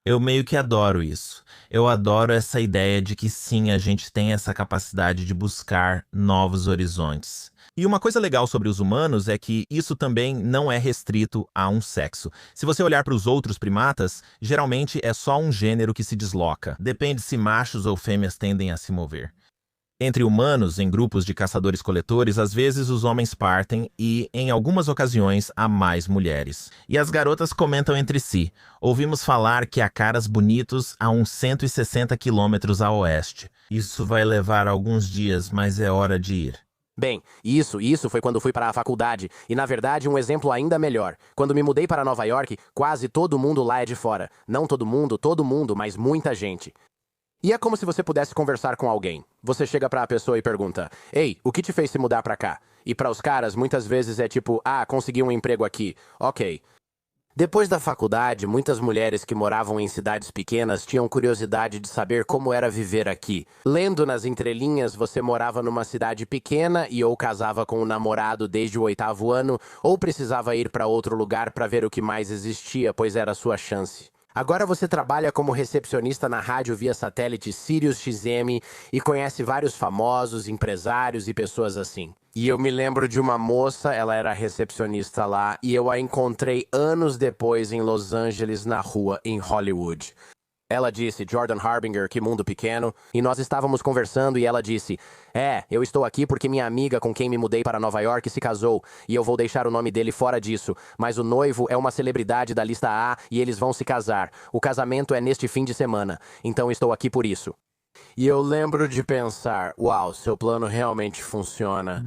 [SPEAKER 2] Eu meio que adoro isso. Eu adoro essa ideia de que sim, a gente tem essa capacidade de buscar novos horizontes. E uma coisa legal sobre os humanos é que isso também não é restrito a um sexo. Se você olhar para os outros primatas, geralmente é só um gênero que se desloca. Depende se machos ou fêmeas tendem a se mover. Entre humanos, em grupos de caçadores-coletores, às vezes os homens partem e, em algumas ocasiões, há mais mulheres. E as garotas comentam entre si: ouvimos falar que há caras bonitos a uns 160 quilômetros a oeste. Isso vai levar alguns dias, mas é hora de ir.
[SPEAKER 1] Bem, isso foi quando fui para a faculdade. E, na verdade, um exemplo ainda melhor. Quando me mudei para Nova York, quase todo mundo lá é de fora. Não todo mundo, mas muita gente. E é como se você pudesse conversar com alguém. Você chega pra pessoa e pergunta: ei, o que te fez se mudar pra cá? E para os caras, muitas vezes é tipo: ah, consegui um emprego aqui. Ok. Depois da faculdade, muitas mulheres que moravam em cidades pequenas tinham curiosidade de saber como era viver aqui. Lendo nas entrelinhas, você morava numa cidade pequena e ou casava com um namorado desde o 8º ano, ou precisava ir para outro lugar para ver o que mais existia, pois era a sua chance. Agora você trabalha como recepcionista na rádio via satélite Sirius XM e conhece vários famosos, empresários e pessoas assim. E eu me lembro de uma moça, ela era recepcionista lá, e eu a encontrei anos depois em Los Angeles, na rua, em Hollywood. Ela disse: Jordan Harbinger, que mundo pequeno. E nós estávamos conversando e ela disse: eu estou aqui porque minha amiga com quem me mudei para Nova York se casou. E eu vou deixar o nome dele fora disso. Mas o noivo é uma celebridade da lista A e eles vão se casar. O casamento é neste fim de semana. Então estou aqui por isso. E eu lembro de pensar: uau, seu plano realmente funciona.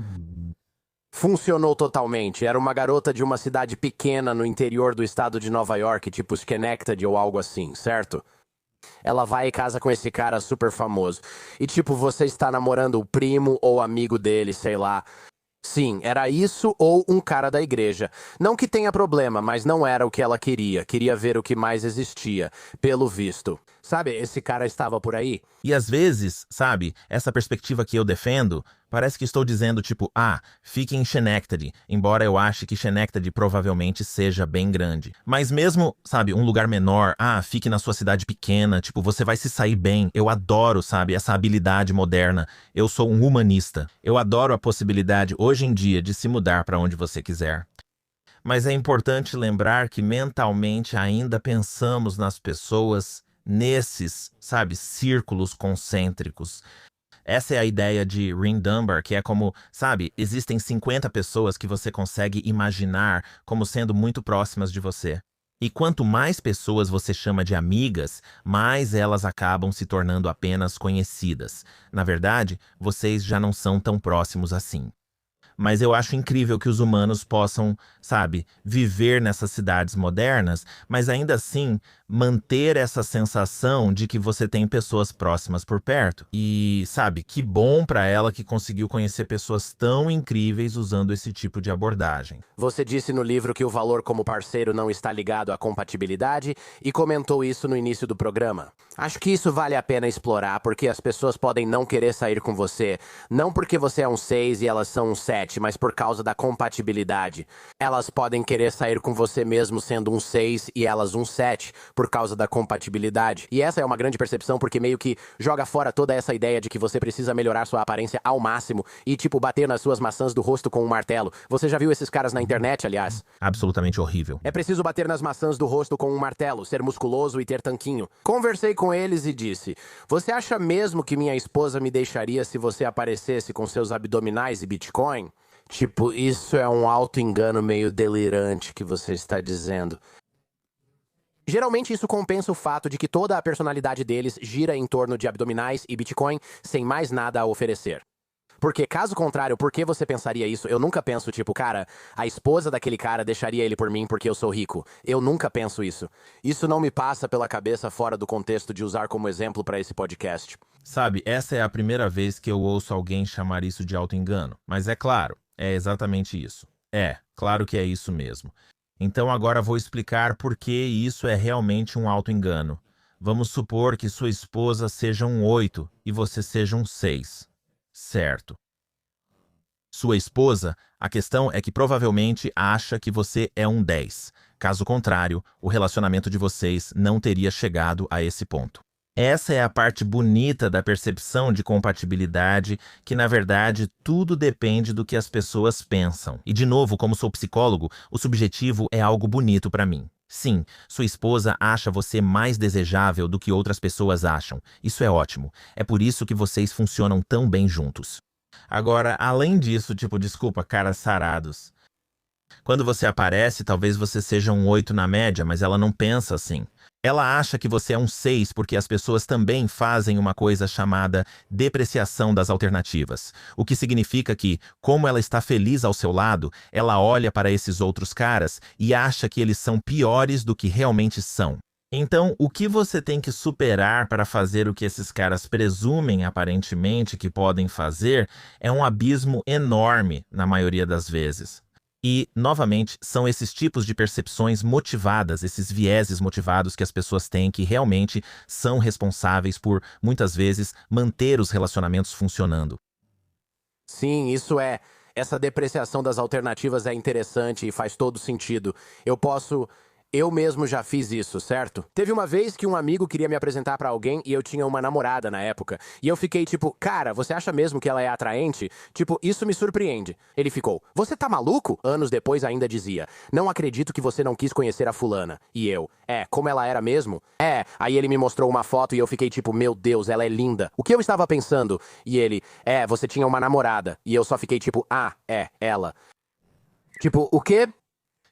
[SPEAKER 1] Funcionou totalmente. Era uma garota de uma cidade pequena no interior do estado de Nova York, tipo Schenectady ou algo assim, certo? Ela vai e casa com esse cara super famoso. E tipo, você está namorando o primo ou amigo dele, sei lá. Sim, era isso ou um cara da igreja. Não que tenha problema, mas não era o que ela queria. Queria ver o que mais existia, pelo visto. Sabe, esse cara estava por aí?
[SPEAKER 2] E às vezes, sabe, essa perspectiva que eu defendo, parece que estou dizendo tipo, fique em Schenectady, embora eu ache que Schenectady provavelmente seja bem grande. Mas mesmo, sabe, um lugar menor, fique na sua cidade pequena, tipo, você vai se sair bem. Eu adoro, sabe, essa habilidade moderna. Eu sou um humanista. Eu adoro a possibilidade, hoje em dia, de se mudar para onde você quiser. Mas é importante lembrar que mentalmente ainda pensamos nas pessoas nesses, sabe, círculos concêntricos. Essa é a ideia de Ring Dunbar, que é como, sabe, existem 50 pessoas que você consegue imaginar como sendo muito próximas de você. E quanto mais pessoas você chama de amigas, mais elas acabam se tornando apenas conhecidas. Na verdade, vocês já não são tão próximos assim. Mas eu acho incrível que os humanos possam, sabe, viver nessas cidades modernas, mas ainda assim manter essa sensação de que você tem pessoas próximas por perto. E, sabe, que bom pra ela que conseguiu conhecer pessoas tão incríveis usando esse tipo de abordagem.
[SPEAKER 1] Você disse no livro que o valor como parceiro não está ligado à compatibilidade e comentou isso no início do programa. Acho que isso vale a pena explorar porque as pessoas podem não querer sair com você, não porque você é um 6 e elas são um 7, mas por causa da compatibilidade. Elas podem querer sair com você mesmo sendo um 6 e elas um 7, por causa da compatibilidade. E essa é uma grande percepção porque meio que joga fora toda essa ideia de que você precisa melhorar sua aparência ao máximo e, tipo, bater nas suas maçãs do rosto com um martelo. Você já viu esses caras na internet, aliás?
[SPEAKER 2] Absolutamente horrível.
[SPEAKER 1] É preciso bater nas maçãs do rosto com um martelo, ser musculoso e ter tanquinho. Conversei com eles e disse: você acha mesmo que minha esposa me deixaria se você aparecesse com seus abdominais e Bitcoin? Tipo, isso é um auto-engano meio delirante que você está dizendo. Geralmente isso compensa o fato de que toda a personalidade deles gira em torno de abdominais e Bitcoin sem mais nada a oferecer. Porque, caso contrário, por que você pensaria isso? Eu nunca penso, tipo, cara, a esposa daquele cara deixaria ele por mim porque eu sou rico. Eu nunca penso isso. Isso não me passa pela cabeça fora do contexto de usar como exemplo para esse podcast.
[SPEAKER 2] Sabe, essa é a primeira vez que eu ouço alguém chamar isso de auto-engano. Mas é claro, é exatamente isso. É, claro que é isso mesmo. Então agora vou explicar por que isso é realmente um auto-engano. Vamos supor que sua esposa seja um 8 e você seja um 6. Certo. Sua esposa, a questão é que provavelmente acha que você é um 10. Caso contrário, o relacionamento de vocês não teria chegado a esse ponto. Essa é a parte bonita da percepção de compatibilidade, que na verdade tudo depende do que as pessoas pensam. E de novo, como sou psicólogo, o subjetivo é algo bonito para mim. Sim, sua esposa acha você mais desejável do que outras pessoas acham. Isso é ótimo. É por isso que vocês funcionam tão bem juntos. Agora, além disso, tipo, desculpa, caras sarados. Quando você aparece, talvez você seja um 8 na média, mas ela não pensa assim. Ela acha que você é um 6 porque as pessoas também fazem uma coisa chamada depreciação das alternativas. O que significa que, como ela está feliz ao seu lado, ela olha para esses outros caras e acha que eles são piores do que realmente são. Então, o que você tem que superar para fazer o que esses caras presumem aparentemente que podem fazer é um abismo enorme na maioria das vezes. E, novamente, são esses tipos de percepções motivadas, esses vieses motivados que as pessoas têm que realmente são responsáveis por, muitas vezes, manter os relacionamentos funcionando.
[SPEAKER 1] Sim, isso é. Essa depreciação das alternativas é interessante e faz todo sentido. Eu mesmo já fiz isso, certo? Teve uma vez que um amigo queria me apresentar pra alguém e eu tinha uma namorada na época. E eu fiquei tipo, cara, você acha mesmo que ela é atraente? Tipo, isso me surpreende. Ele ficou, você tá maluco? Anos depois ainda dizia, não acredito que você não quis conhecer a fulana. E eu, como ela era mesmo? Aí ele me mostrou uma foto e eu fiquei tipo, meu Deus, ela é linda. O que eu estava pensando? E ele, você tinha uma namorada. E eu só fiquei tipo, ela. Tipo, o quê?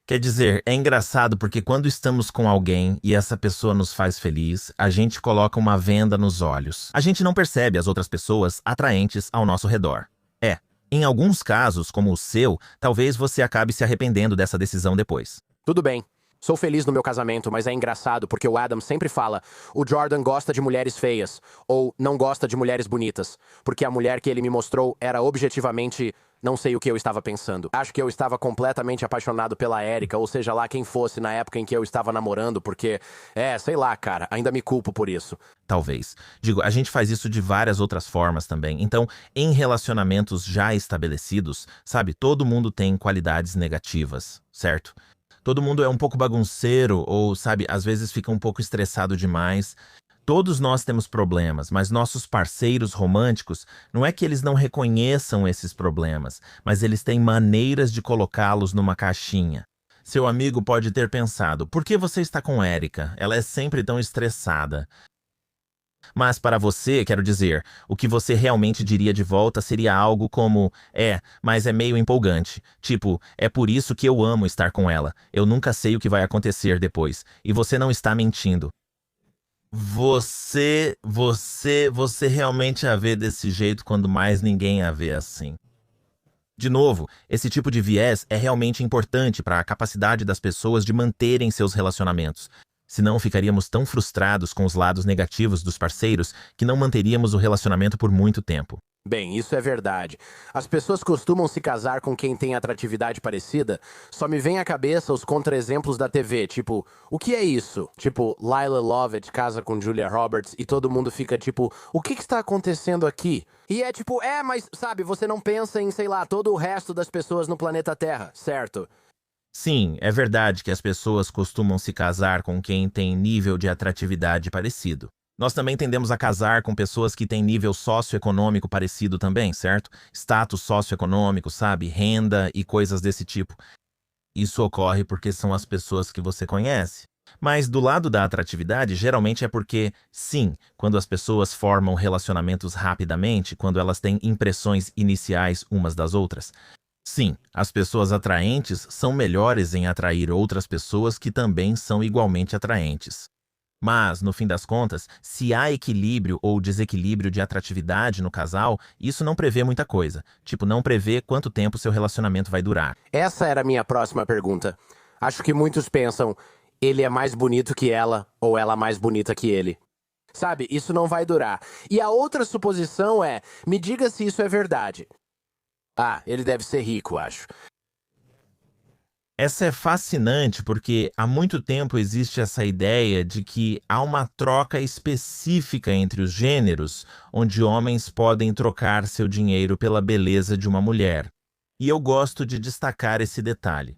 [SPEAKER 2] Quer dizer, é engraçado porque quando estamos com alguém e essa pessoa nos faz feliz, a gente coloca uma venda nos olhos. A gente não percebe as outras pessoas atraentes ao nosso redor. Em alguns casos, como o seu, talvez você acabe se arrependendo dessa decisão depois.
[SPEAKER 1] Tudo bem. Sou feliz no meu casamento, mas é engraçado porque o Adam sempre fala: o Jordan gosta de mulheres feias, ou não gosta de mulheres bonitas, porque a mulher que ele me mostrou era objetivamente. Não sei o que eu estava pensando. Acho que eu estava completamente apaixonado pela Erika, ou seja lá quem fosse na época em que eu estava namorando, porque, sei lá, cara, ainda me culpo por isso.
[SPEAKER 2] Talvez. Digo, a gente faz isso de várias outras formas também. Então, em relacionamentos já estabelecidos, sabe, todo mundo tem qualidades negativas, certo? Todo mundo é um pouco bagunceiro ou, sabe, às vezes fica um pouco estressado demais. Todos nós temos problemas, mas nossos parceiros românticos, não é que eles não reconheçam esses problemas, mas eles têm maneiras de colocá-los numa caixinha. Seu amigo pode ter pensado, por que você está com Erika? Ela é sempre tão estressada. Mas para você, quero dizer, o que você realmente diria de volta seria algo como, mas é meio empolgante. Tipo, é por isso que eu amo estar com ela. Eu nunca sei o que vai acontecer depois. E você não está mentindo. Você realmente a vê desse jeito quando mais ninguém a vê assim. De novo, esse tipo de viés é realmente importante para a capacidade das pessoas de manterem seus relacionamentos. Senão ficaríamos tão frustrados com os lados negativos dos parceiros que não manteríamos o relacionamento por muito tempo.
[SPEAKER 1] Bem, isso é verdade. As pessoas costumam se casar com quem tem atratividade parecida. Só me vem à cabeça os contra-exemplos da TV, tipo, o que é isso? Tipo, Lila Lovett casa com Julia Roberts e todo mundo fica tipo, o que está acontecendo aqui? E é tipo, mas sabe, você não pensa em, sei lá, todo o resto das pessoas no planeta Terra, certo?
[SPEAKER 2] Sim, é verdade que as pessoas costumam se casar com quem tem nível de atratividade parecido. Nós também tendemos a casar com pessoas que têm nível socioeconômico parecido também, certo? Status socioeconômico, sabe? Renda e coisas desse tipo. Isso ocorre porque são as pessoas que você conhece. Mas do lado da atratividade, geralmente é porque, sim, quando as pessoas formam relacionamentos rapidamente, quando elas têm impressões iniciais umas das outras. Sim, as pessoas atraentes são melhores em atrair outras pessoas que também são igualmente atraentes. Mas, no fim das contas, se há equilíbrio ou desequilíbrio de atratividade no casal, isso não prevê muita coisa. Tipo, não prevê quanto tempo seu relacionamento vai durar.
[SPEAKER 1] Essa era a minha próxima pergunta. Acho que muitos pensam, ele é mais bonito que ela ou ela mais bonita que ele. Sabe, isso não vai durar. E a outra suposição é, me diga se isso é verdade. Ah, ele deve ser rico, acho.
[SPEAKER 2] Essa é fascinante porque há muito tempo existe essa ideia de que há uma troca específica entre os gêneros, onde homens podem trocar seu dinheiro pela beleza de uma mulher. E eu gosto de destacar esse detalhe.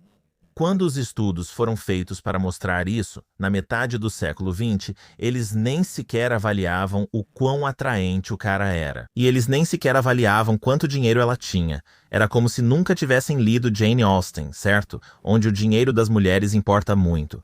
[SPEAKER 2] Quando os estudos foram feitos para mostrar isso, na metade do século XX, eles nem sequer avaliavam o quão atraente o cara era. E eles nem sequer avaliavam quanto dinheiro ela tinha. Era como se nunca tivessem lido Jane Austen, certo? Onde o dinheiro das mulheres importa muito.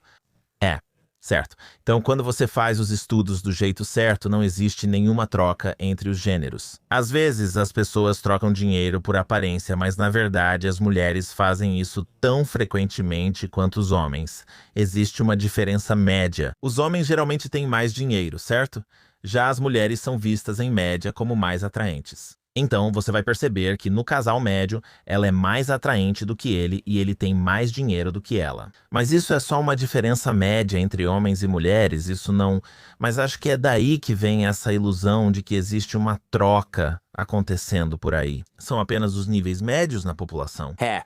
[SPEAKER 2] É, certo. Então, quando você faz os estudos do jeito certo, não existe nenhuma troca entre os gêneros. Às vezes, as pessoas trocam dinheiro por aparência, mas na verdade as mulheres fazem isso tão frequentemente quanto os homens. Existe uma diferença média. Os homens geralmente têm mais dinheiro, certo? Já as mulheres são vistas em média como mais atraentes. Então, você vai perceber que no casal médio, ela é mais atraente do que ele e ele tem mais dinheiro do que ela. Mas isso é só uma diferença média entre homens e mulheres, isso não. Mas acho que é daí que vem essa ilusão de que existe uma troca acontecendo por aí. São apenas os níveis médios na população.
[SPEAKER 1] É.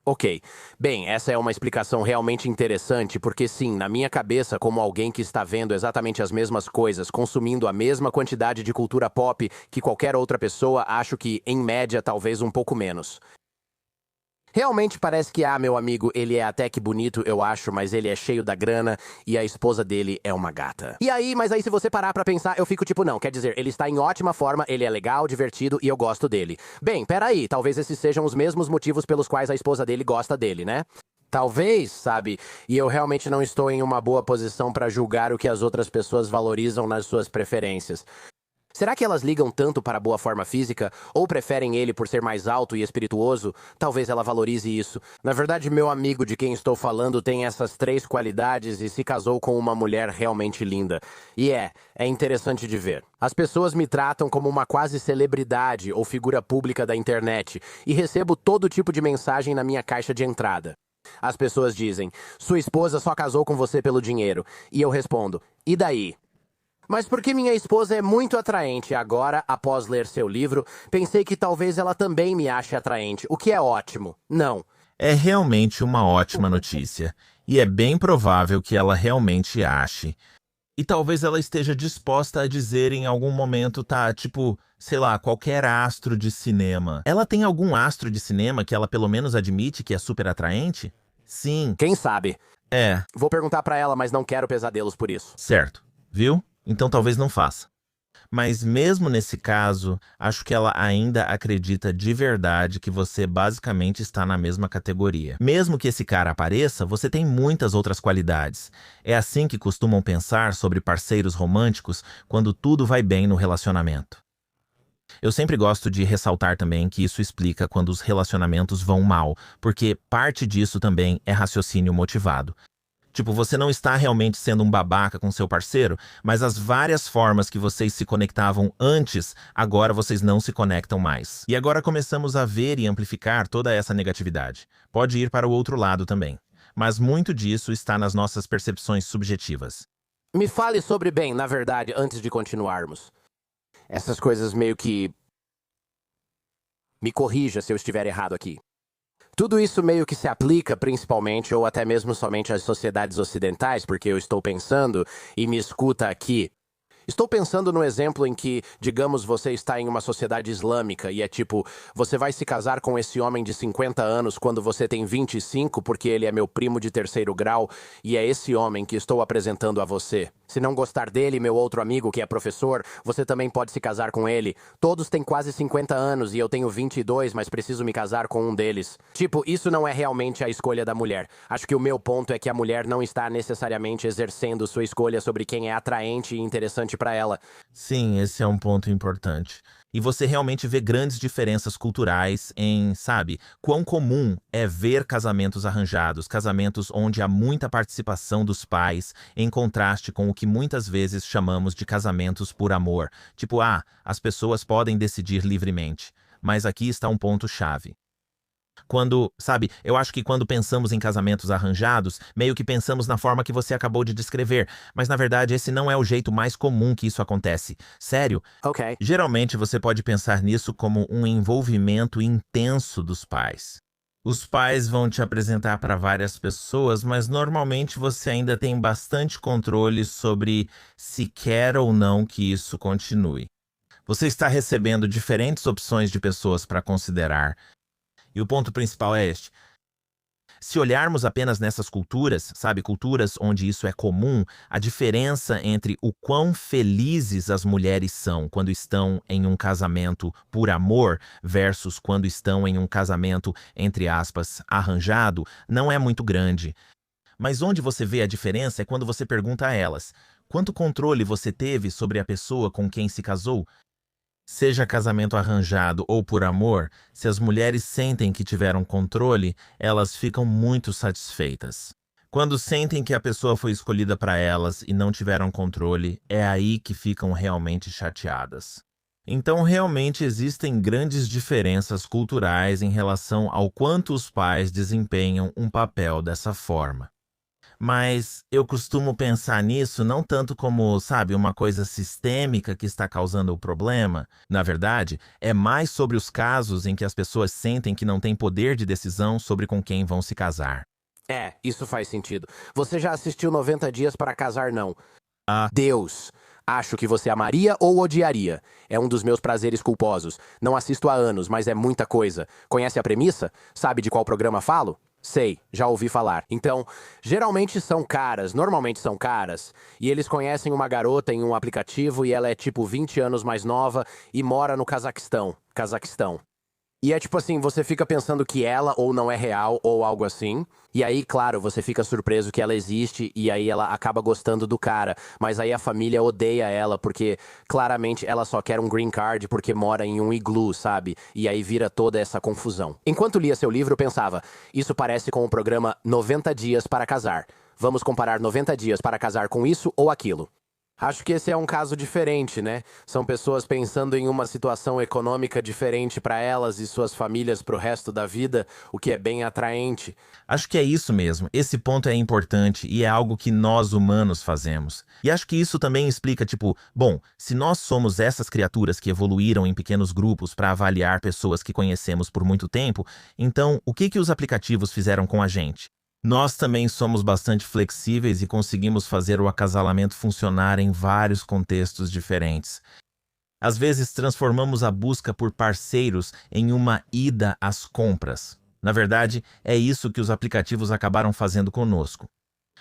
[SPEAKER 1] Ok. Bem, essa é uma explicação realmente interessante, porque sim, na minha cabeça, como alguém que está vendo exatamente as mesmas coisas, consumindo a mesma quantidade de cultura pop que qualquer outra pessoa, acho que, em média, talvez um pouco menos. Realmente parece que, meu amigo, ele é até que bonito, eu acho, mas ele é cheio da grana e a esposa dele é uma gata. E aí, mas aí se você parar pra pensar, eu fico tipo, não, quer dizer, ele está em ótima forma, ele é legal, divertido e eu gosto dele. Bem, peraí, talvez esses sejam os mesmos motivos pelos quais a esposa dele gosta dele, né? Talvez, sabe? E eu realmente não estou em uma boa posição pra julgar o que as outras pessoas valorizam nas suas preferências. Será que elas ligam tanto para a boa forma física? Ou preferem ele por ser mais alto e espirituoso? Talvez ela valorize isso. Na verdade, meu amigo de quem estou falando tem essas três qualidades e se casou com uma mulher realmente linda. E é interessante de ver. As pessoas me tratam como uma quase celebridade ou figura pública da internet e recebo todo tipo de mensagem na minha caixa de entrada. As pessoas dizem, sua esposa só casou com você pelo dinheiro. E eu respondo, e daí? Mas porque minha esposa é muito atraente agora, após ler seu livro, pensei que talvez ela também me ache atraente, o que é ótimo. Não.
[SPEAKER 2] É realmente uma ótima notícia. E é bem provável que ela realmente ache. E talvez ela esteja disposta a dizer em algum momento, tá, tipo, sei lá, qualquer astro de cinema. Ela tem algum astro de cinema que ela pelo menos admite que é super atraente? Sim.
[SPEAKER 1] Quem sabe?
[SPEAKER 2] É,
[SPEAKER 1] Vou perguntar pra ela, mas não quero pesadelos por isso.
[SPEAKER 2] certo. Viu? Então talvez não faça. Mas mesmo nesse caso, acho que ela ainda acredita de verdade que você basicamente está na mesma categoria. Mesmo que esse cara apareça, você tem muitas outras qualidades. É assim que costumam pensar sobre parceiros românticos quando tudo vai bem no relacionamento. Eu sempre gosto de ressaltar também que isso explica quando os relacionamentos vão mal, porque parte disso também é raciocínio motivado. Tipo, você não está realmente sendo um babaca com seu parceiro, mas as várias formas que vocês se conectavam antes, agora vocês não se conectam mais. E agora começamos a ver e amplificar toda essa negatividade. Pode ir para o outro lado também. Mas muito disso está nas nossas percepções subjetivas.
[SPEAKER 1] Me fale sobre bem, na verdade, antes de continuarmos. Essas coisas meio que... Me corrija se eu estiver errado aqui. Tudo isso meio que se aplica principalmente ou até mesmo somente às sociedades ocidentais, porque eu estou pensando e me escuta aqui. Estou pensando no exemplo em que, digamos, você está em uma sociedade islâmica e é tipo, você vai se casar com esse homem de 50 anos quando você tem 25 porque ele é meu primo de terceiro grau e é esse homem que estou apresentando a você. Se não gostar dele, meu outro amigo que é professor, você também pode se casar com ele. Todos têm quase 50 anos e eu tenho 22, mas preciso me casar com um deles. Tipo, isso não é realmente a escolha da mulher. Acho que o meu ponto é que a mulher não está necessariamente exercendo sua escolha sobre quem é atraente e interessante para ela.
[SPEAKER 2] Sim, esse é um ponto importante. E você realmente vê grandes diferenças culturais em, sabe, quão comum é ver casamentos arranjados, casamentos onde há muita participação dos pais, em contraste com o que muitas vezes chamamos de casamentos por amor. Tipo, as pessoas podem decidir livremente. Mas aqui está um ponto-chave. Eu acho que quando pensamos em casamentos arranjados, meio que pensamos na forma que você acabou de descrever, mas na verdade esse não é o jeito mais comum que isso acontece. Sério,
[SPEAKER 1] Ok.
[SPEAKER 2] geralmente você pode pensar nisso como um envolvimento intenso dos pais. Os pais vão te apresentar para várias pessoas, mas normalmente você ainda tem bastante controle sobre se quer ou não que isso continue. Você está recebendo diferentes opções de pessoas para considerar. E o ponto principal é este. Se olharmos apenas nessas culturas, sabe, culturas onde isso é comum, a diferença entre o quão felizes as mulheres são quando estão em um casamento por amor versus quando estão em um casamento, entre aspas, arranjado, não é muito grande. Mas onde você vê a diferença é quando você pergunta a elas: quanto controle você teve sobre a pessoa com quem se casou? Seja casamento arranjado ou por amor, se as mulheres sentem que tiveram controle, elas ficam muito satisfeitas. Quando sentem que a pessoa foi escolhida para elas e não tiveram controle, é aí que ficam realmente chateadas. Então, realmente existem grandes diferenças culturais em relação ao quanto os pais desempenham um papel dessa forma. Mas eu costumo pensar nisso não tanto como, sabe, uma coisa sistêmica que está causando o problema. Na verdade, é mais sobre os casos em que as pessoas sentem que não têm poder de decisão sobre com quem vão se casar.
[SPEAKER 1] É, isso faz sentido. Você já assistiu 90 Dias para Casar, não?
[SPEAKER 2] Ah,
[SPEAKER 1] Deus. Acho que você amaria ou odiaria. É um dos meus prazeres culposos. Não assisto há anos, mas é muita coisa. Conhece a premissa? Sabe de qual programa falo? Sei, já ouvi falar. Então, geralmente são caras, normalmente são caras, e eles conhecem uma garota em um aplicativo e ela é tipo 20 anos mais nova e mora no Cazaquistão. Cazaquistão. E é tipo assim, você fica pensando que ela ou não é real ou algo assim. E aí, claro, você fica surpreso que ela existe e aí ela acaba gostando do cara. Mas aí a família odeia ela porque claramente ela só quer um green card porque mora em um iglu, sabe? E aí vira toda essa confusão. Enquanto lia seu livro, eu pensava, isso parece com o programa 90 Dias para Casar. Vamos comparar 90 dias para casar com isso ou aquilo. Acho que esse é um caso diferente, né? São pessoas pensando em uma situação econômica diferente para elas e suas famílias pro resto da vida, o que é bem atraente.
[SPEAKER 2] acho que é isso mesmo. Esse ponto é importante e é algo que nós humanos fazemos. E acho que isso também explica, tipo, bom, se nós somos essas criaturas que evoluíram em pequenos grupos para avaliar pessoas que conhecemos por muito tempo, então o que os aplicativos fizeram com a gente? Nós também somos bastante flexíveis e conseguimos fazer o acasalamento funcionar em vários contextos diferentes. Às vezes, transformamos a busca por parceiros em uma ida às compras. Na verdade, é isso que os aplicativos acabaram fazendo conosco.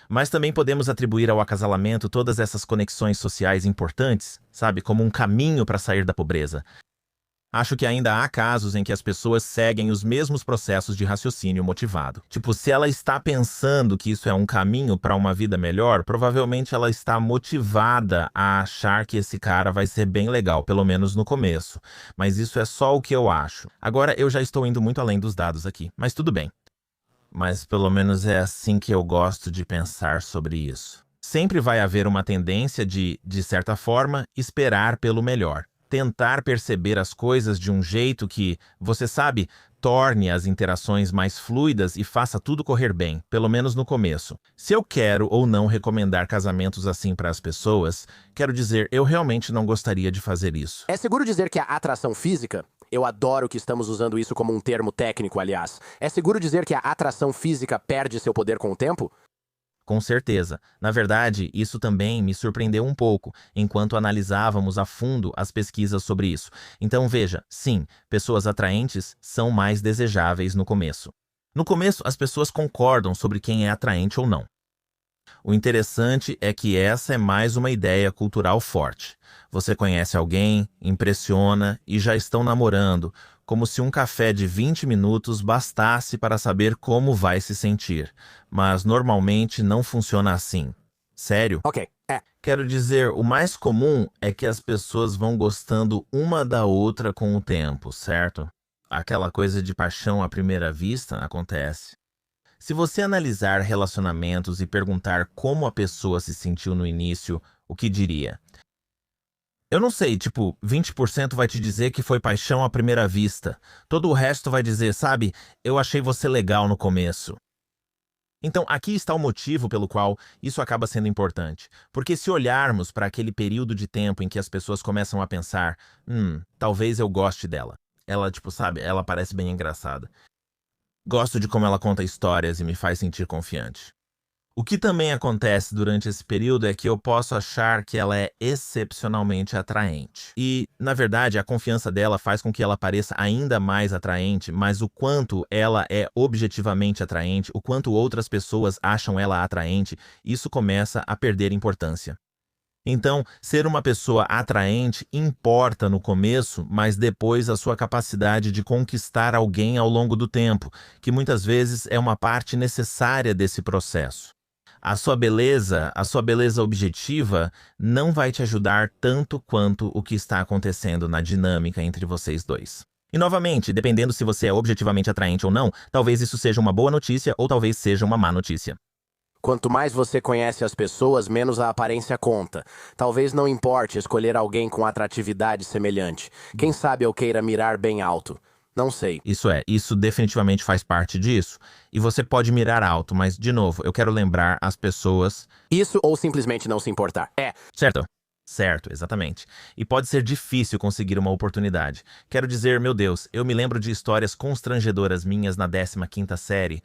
[SPEAKER 2] Mas também podemos atribuir ao acasalamento todas essas conexões sociais importantes, sabe, como um caminho para sair da pobreza. Acho que ainda há casos em que as pessoas seguem os mesmos processos de raciocínio motivado. Tipo, se ela está pensando que isso é um caminho para uma vida melhor, provavelmente ela está motivada a achar que esse cara vai ser bem legal, pelo menos no começo. Mas isso é só o que eu acho. Agora, eu já estou indo muito além dos dados aqui, mas tudo bem. Mas pelo menos é assim que eu gosto de pensar sobre isso. Sempre vai haver uma tendência de certa forma, esperar pelo melhor. Tentar perceber as coisas de um jeito que, você sabe, torne as interações mais fluidas e faça tudo correr bem, pelo menos no começo. Se eu quero ou não recomendar casamentos assim para as pessoas, quero dizer, eu realmente não gostaria de fazer isso.
[SPEAKER 1] É seguro dizer que a atração física, eu adoro que estamos usando isso como um termo técnico, aliás. É seguro dizer que a atração física perde seu poder com o tempo?
[SPEAKER 2] Com certeza. Na verdade, isso também me surpreendeu um pouco, enquanto analisávamos a fundo as pesquisas sobre isso. Então veja, sim, pessoas atraentes são mais desejáveis no começo. No começo, as pessoas concordam sobre quem é atraente ou não. O interessante é que essa é mais uma ideia cultural forte. Você conhece alguém, impressiona e já estão namorando, como se um café de 20 minutos bastasse para saber como vai se sentir. Mas normalmente não funciona assim. Sério?
[SPEAKER 1] Ok,
[SPEAKER 2] Quero dizer, o mais comum é que as pessoas vão gostando uma da outra com o tempo, certo? Aquela coisa de paixão à primeira vista acontece. Se você analisar relacionamentos e perguntar como a pessoa se sentiu no início, o que diria? Eu não sei, tipo, 20% vai te dizer que foi paixão à primeira vista. Todo o resto vai dizer, sabe, eu achei você legal no começo. Então, aqui está o motivo pelo qual isso acaba sendo importante. Porque se olharmos para aquele período de tempo em que as pessoas começam a pensar, talvez eu goste dela. Ela, tipo, sabe, ela parece bem engraçada. Gosto de como ela conta histórias e me faz sentir confiante. O que também acontece durante esse período é que eu posso achar que ela é excepcionalmente atraente. E, na verdade, a confiança dela faz com que ela pareça ainda mais atraente, mas o quanto ela é objetivamente atraente, o quanto outras pessoas acham ela atraente, isso começa a perder importância. Então, ser uma pessoa atraente importa no começo, mas depois a sua capacidade de conquistar alguém ao longo do tempo, que muitas vezes é uma parte necessária desse processo. A sua beleza objetiva, não vai te ajudar tanto quanto o que está acontecendo na dinâmica entre vocês dois. E novamente, dependendo se você é objetivamente atraente ou não, talvez isso seja uma boa notícia ou talvez seja uma má notícia.
[SPEAKER 1] Quanto mais você conhece as pessoas, menos a aparência conta. Talvez não importe escolher alguém com atratividade semelhante. Quem sabe eu queira mirar bem alto. Não sei.
[SPEAKER 2] Isso definitivamente faz parte disso. E você pode mirar alto, mas, de novo, eu quero lembrar as pessoas...
[SPEAKER 1] Isso ou simplesmente não se importar.
[SPEAKER 2] Certo? Certo, exatamente. E pode ser difícil conseguir uma oportunidade. Quero dizer, meu Deus, eu me lembro de histórias constrangedoras minhas na 15ª série.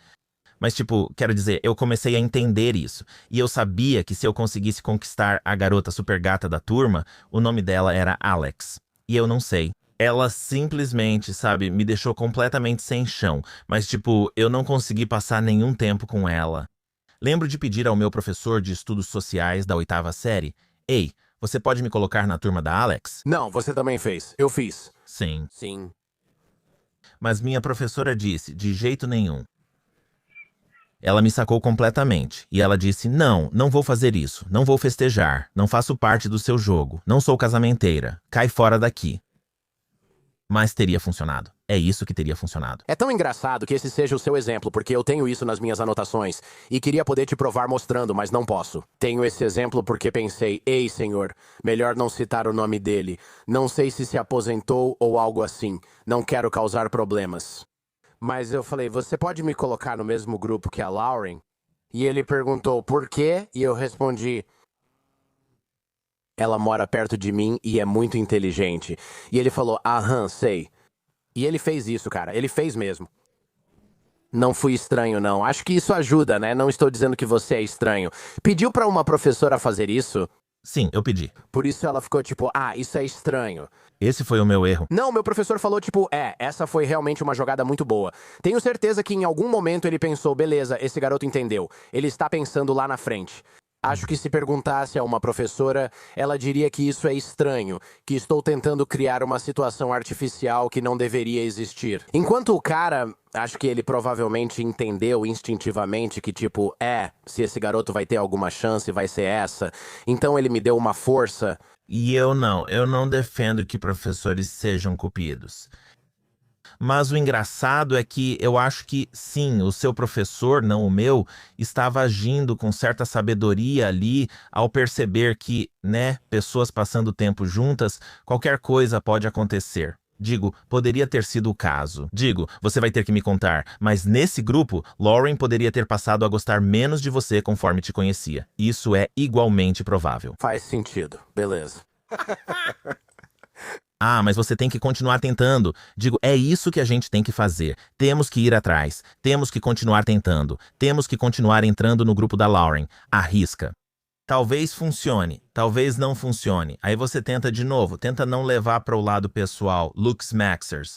[SPEAKER 2] Mas, tipo, quero dizer, eu comecei a entender isso. E eu sabia que se eu conseguisse conquistar a garota super gata da turma, o nome dela era Alex. E eu não sei. Ela simplesmente, sabe, me deixou completamente sem chão. Mas, tipo, eu não consegui passar nenhum tempo com ela. Lembro de pedir ao meu professor de estudos sociais da 8ª série: Ei, você pode me colocar na turma da Alex?
[SPEAKER 1] Não, você também fez. Eu fiz.
[SPEAKER 2] Sim.
[SPEAKER 1] Sim.
[SPEAKER 2] Mas minha professora disse, de jeito nenhum. Ela me sacou completamente. E ela disse, não vou fazer isso. Não vou festejar. Não faço parte do seu jogo. Não sou casamenteira. Cai fora daqui. Mas teria funcionado. É isso que teria funcionado.
[SPEAKER 1] É tão engraçado que esse seja o seu exemplo, porque eu tenho isso nas minhas anotações. E queria poder te provar mostrando, mas não posso. Tenho esse exemplo porque pensei, ei, senhor, melhor não citar o nome dele. Não sei se aposentou ou algo assim. Não quero causar problemas. Mas eu falei, você pode me colocar no mesmo grupo que a Lauren? E ele perguntou, por quê? E eu respondi, ela mora perto de mim e é muito inteligente. E ele falou, aham, sei. E ele fez isso, cara. Ele fez mesmo. Não fui estranho, não. Acho que isso ajuda, né? Não estou dizendo que você é estranho. Pediu pra uma professora fazer isso?
[SPEAKER 2] Sim, eu pedi.
[SPEAKER 1] Por isso ela ficou tipo, isso é estranho.
[SPEAKER 2] Esse foi o meu erro.
[SPEAKER 1] Não, meu professor falou tipo, essa foi realmente uma jogada muito boa. Tenho certeza que em algum momento ele pensou, beleza, esse garoto entendeu. Ele está pensando lá na frente. Acho que se perguntasse a uma professora, ela diria que isso é estranho, que estou tentando criar uma situação artificial que não deveria existir. Enquanto o cara, acho que ele provavelmente entendeu instintivamente que tipo, se esse garoto vai ter alguma chance, vai ser essa. Então ele me deu uma força.
[SPEAKER 2] E eu não defendo que professores sejam cupidos. Mas o engraçado é que eu acho que, sim, o seu professor, não o meu, estava agindo com certa sabedoria ali ao perceber que, pessoas passando tempo juntas, qualquer coisa pode acontecer. Digo, poderia ter sido o caso. Digo, você vai ter que me contar, mas nesse grupo, Lauren poderia ter passado a gostar menos de você conforme te conhecia. Isso é igualmente provável.
[SPEAKER 1] Faz sentido, beleza.
[SPEAKER 2] Ah, mas você tem que continuar tentando. Digo, é isso que a gente tem que fazer. Temos que ir atrás. Temos que continuar tentando. Temos que continuar entrando no grupo da Lauren. Arrisca. Talvez funcione, talvez não funcione. Aí você tenta de novo, tenta não levar para o lado pessoal, looks maxers.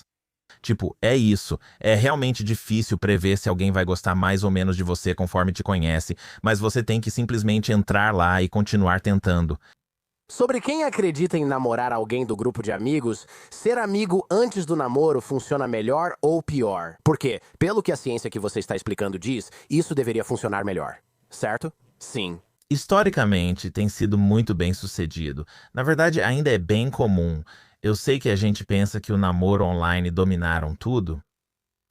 [SPEAKER 2] Tipo, é isso. É realmente difícil prever se alguém vai gostar mais ou menos de você conforme te conhece, mas você tem que simplesmente entrar lá e continuar tentando.
[SPEAKER 1] Sobre quem acredita em namorar alguém do grupo de amigos, ser amigo antes do namoro funciona melhor ou pior? Porque, pelo que a ciência que você está explicando diz, isso deveria funcionar melhor. Certo? Sim.
[SPEAKER 2] Historicamente, tem sido muito bem sucedido. Na verdade, ainda é bem comum. Eu sei que a gente pensa que o namoro online dominaram tudo.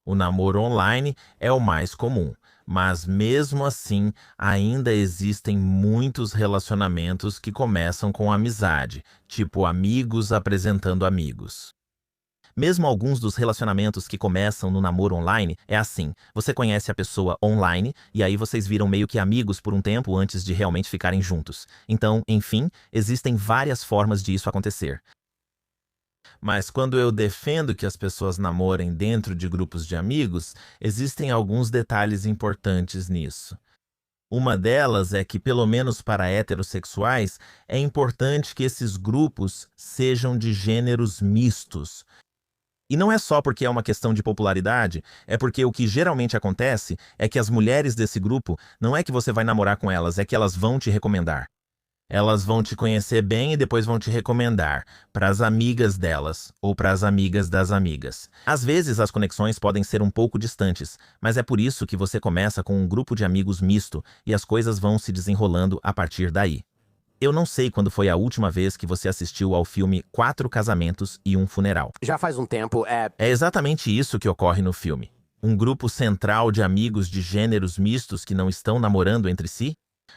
[SPEAKER 2] O namoro online é o mais comum, mas mesmo assim, ainda existem muitos relacionamentos que começam com amizade, tipo amigos apresentando amigos. Mesmo alguns dos relacionamentos que começam no namoro online é assim. Você conhece a pessoa online e aí vocês viram meio que amigos por um tempo antes de realmente ficarem juntos. Então, enfim, existem várias formas de isso acontecer. Mas quando eu defendo que as pessoas namorem dentro de grupos de amigos, existem alguns detalhes importantes nisso. Uma delas é que, pelo menos para heterossexuais, é importante que esses grupos sejam de gêneros mistos. E não é só porque é uma questão de popularidade, é porque o que geralmente acontece é que as mulheres desse grupo não é que você vai namorar com elas, é que elas vão te recomendar. Elas vão te conhecer bem e depois vão te recomendar para as amigas delas ou para as amigas das amigas. Às vezes as conexões podem ser um pouco distantes, mas é por isso que você começa com um grupo de amigos misto e as coisas vão se desenrolando a partir daí. Eu não sei quando foi a última vez que você assistiu ao filme Quatro Casamentos e um Funeral.
[SPEAKER 1] Já faz um tempo,
[SPEAKER 2] É exatamente isso que ocorre no filme. Um grupo central de amigos de gêneros mistos que não estão namorando entre si,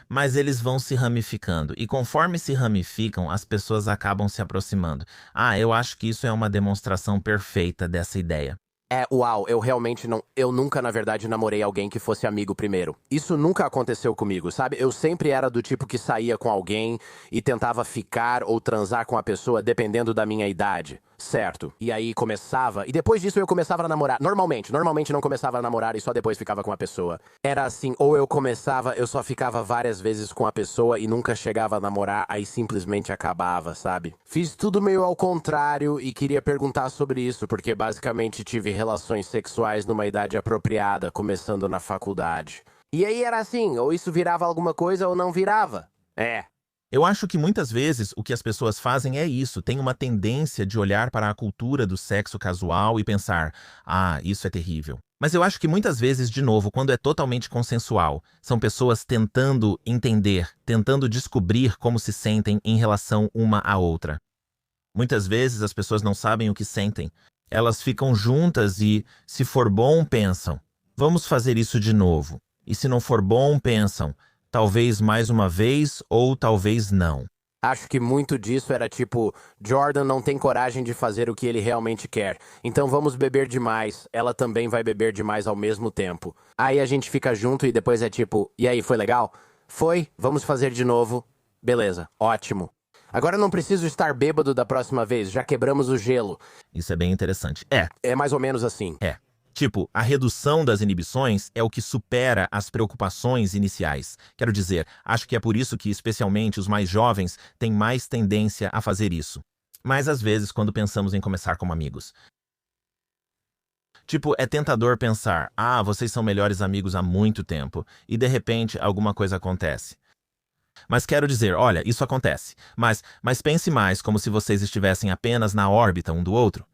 [SPEAKER 2] mas eles vão se ramificando. E conforme se ramificam, as pessoas acabam se aproximando. Ah, eu acho que isso é uma demonstração perfeita dessa ideia.
[SPEAKER 1] Uau, eu realmente não. Eu nunca, na verdade, namorei alguém que fosse amigo primeiro. Isso nunca aconteceu comigo, sabe? Eu sempre era do tipo que saía com alguém e tentava ficar ou transar com a pessoa dependendo da minha idade. Certo. E aí começava. E depois disso eu começava a namorar. Normalmente não começava a namorar e só depois ficava com a pessoa. Era assim, ou eu começava, eu só ficava várias vezes com a pessoa e nunca chegava a namorar, aí simplesmente acabava, sabe? Fiz tudo meio ao contrário e queria perguntar sobre isso, porque basicamente tive relações sexuais numa idade apropriada, começando na faculdade. E aí era assim, ou isso virava alguma coisa ou não virava.
[SPEAKER 2] Eu acho que muitas vezes o que as pessoas fazem é isso, tem uma tendência de olhar para a cultura do sexo casual e pensar, ah, isso é terrível. Mas eu acho que muitas vezes, de novo, quando é totalmente consensual, são pessoas tentando entender, tentando descobrir como se sentem em relação uma à outra. Muitas vezes as pessoas não sabem o que sentem. Elas ficam juntas e, se for bom, pensam, vamos fazer isso de novo. E se não for bom, pensam, talvez mais uma vez ou talvez não.
[SPEAKER 1] Acho que muito disso era tipo, Jordan não tem coragem de fazer o que ele realmente quer. Então vamos beber demais. Ela também vai beber demais ao mesmo tempo. Aí a gente fica junto e depois é tipo, e aí, foi legal? Foi, vamos fazer de novo. Beleza, ótimo. Agora eu não preciso estar bêbado da próxima vez, já quebramos o gelo.
[SPEAKER 2] Isso é bem interessante.
[SPEAKER 1] É mais ou menos assim.
[SPEAKER 2] Tipo, a redução das inibições é o que supera as preocupações iniciais. Quero dizer, acho que é por isso que, especialmente, os mais jovens têm mais tendência a fazer isso. Mas às vezes, quando pensamos em começar como amigos. Tipo, é tentador pensar, ah, vocês são melhores amigos há muito tempo, e de repente alguma coisa acontece. Mas quero dizer, olha, isso acontece. Mas pense mais como se vocês estivessem apenas na órbita um do outro.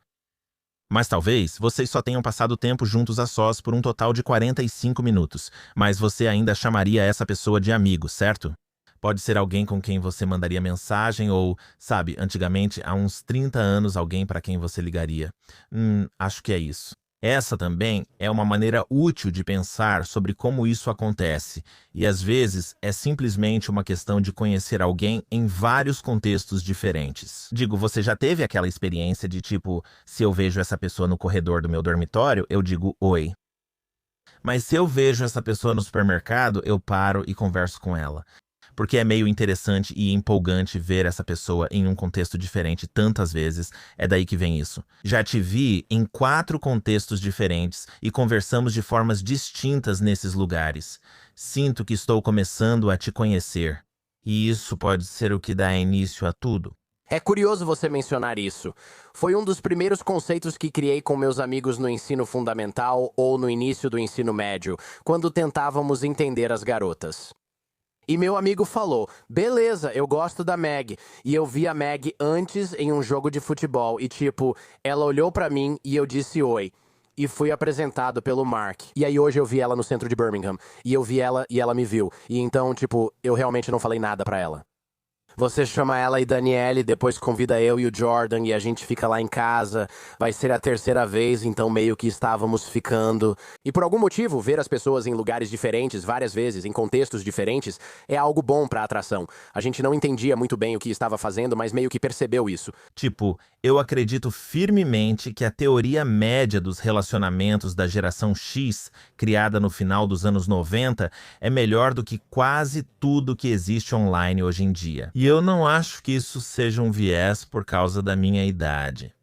[SPEAKER 2] Mas talvez vocês só tenham passado tempo juntos a sós por um total de 45 minutos, mas você ainda chamaria essa pessoa de amigo, certo? Pode ser alguém com quem você mandaria mensagem ou, sabe, antigamente, há uns 30 anos, alguém para quem você ligaria. Acho que é isso. Essa também é uma maneira útil de pensar sobre como isso acontece, e às vezes é simplesmente uma questão de conhecer alguém em vários contextos diferentes. Digo, você já teve aquela experiência de tipo, se eu vejo essa pessoa no corredor do meu dormitório, eu digo oi. Mas se eu vejo essa pessoa no supermercado, eu paro e converso com ela. porque é meio interessante e empolgante ver essa pessoa em um contexto diferente tantas vezes. É daí que vem isso. Já te vi em 4 contextos diferentes e conversamos de formas distintas nesses lugares. Sinto que estou começando a te conhecer. E isso pode ser o que dá início a tudo.
[SPEAKER 1] É curioso você mencionar isso. Foi um dos primeiros conceitos que criei com meus amigos no ensino fundamental ou no início do ensino médio, quando tentávamos entender as garotas. E meu amigo falou: beleza, eu gosto da Meg. E eu vi a Meg antes em um jogo de futebol. E tipo, ela olhou pra mim e eu disse oi. E fui apresentado pelo Mark. E aí hoje eu vi ela no centro de Birmingham. E eu vi ela e ela me viu. E então, tipo, eu realmente não falei nada pra ela. Você chama ela e Daniele, depois convida eu e o Jordan e a gente fica lá em casa. Vai ser a 3ª vez, então meio que estávamos ficando. E por algum motivo, ver as pessoas em lugares diferentes, várias vezes, em contextos diferentes, é algo bom pra atração. A gente não entendia muito bem o que estava fazendo, mas meio que percebeu isso.
[SPEAKER 2] Tipo, eu acredito firmemente que a teoria média dos relacionamentos da geração X, criada no final dos anos 90, é melhor do que quase tudo que existe online hoje em dia. E eu não acho que isso seja um viés por causa da minha idade.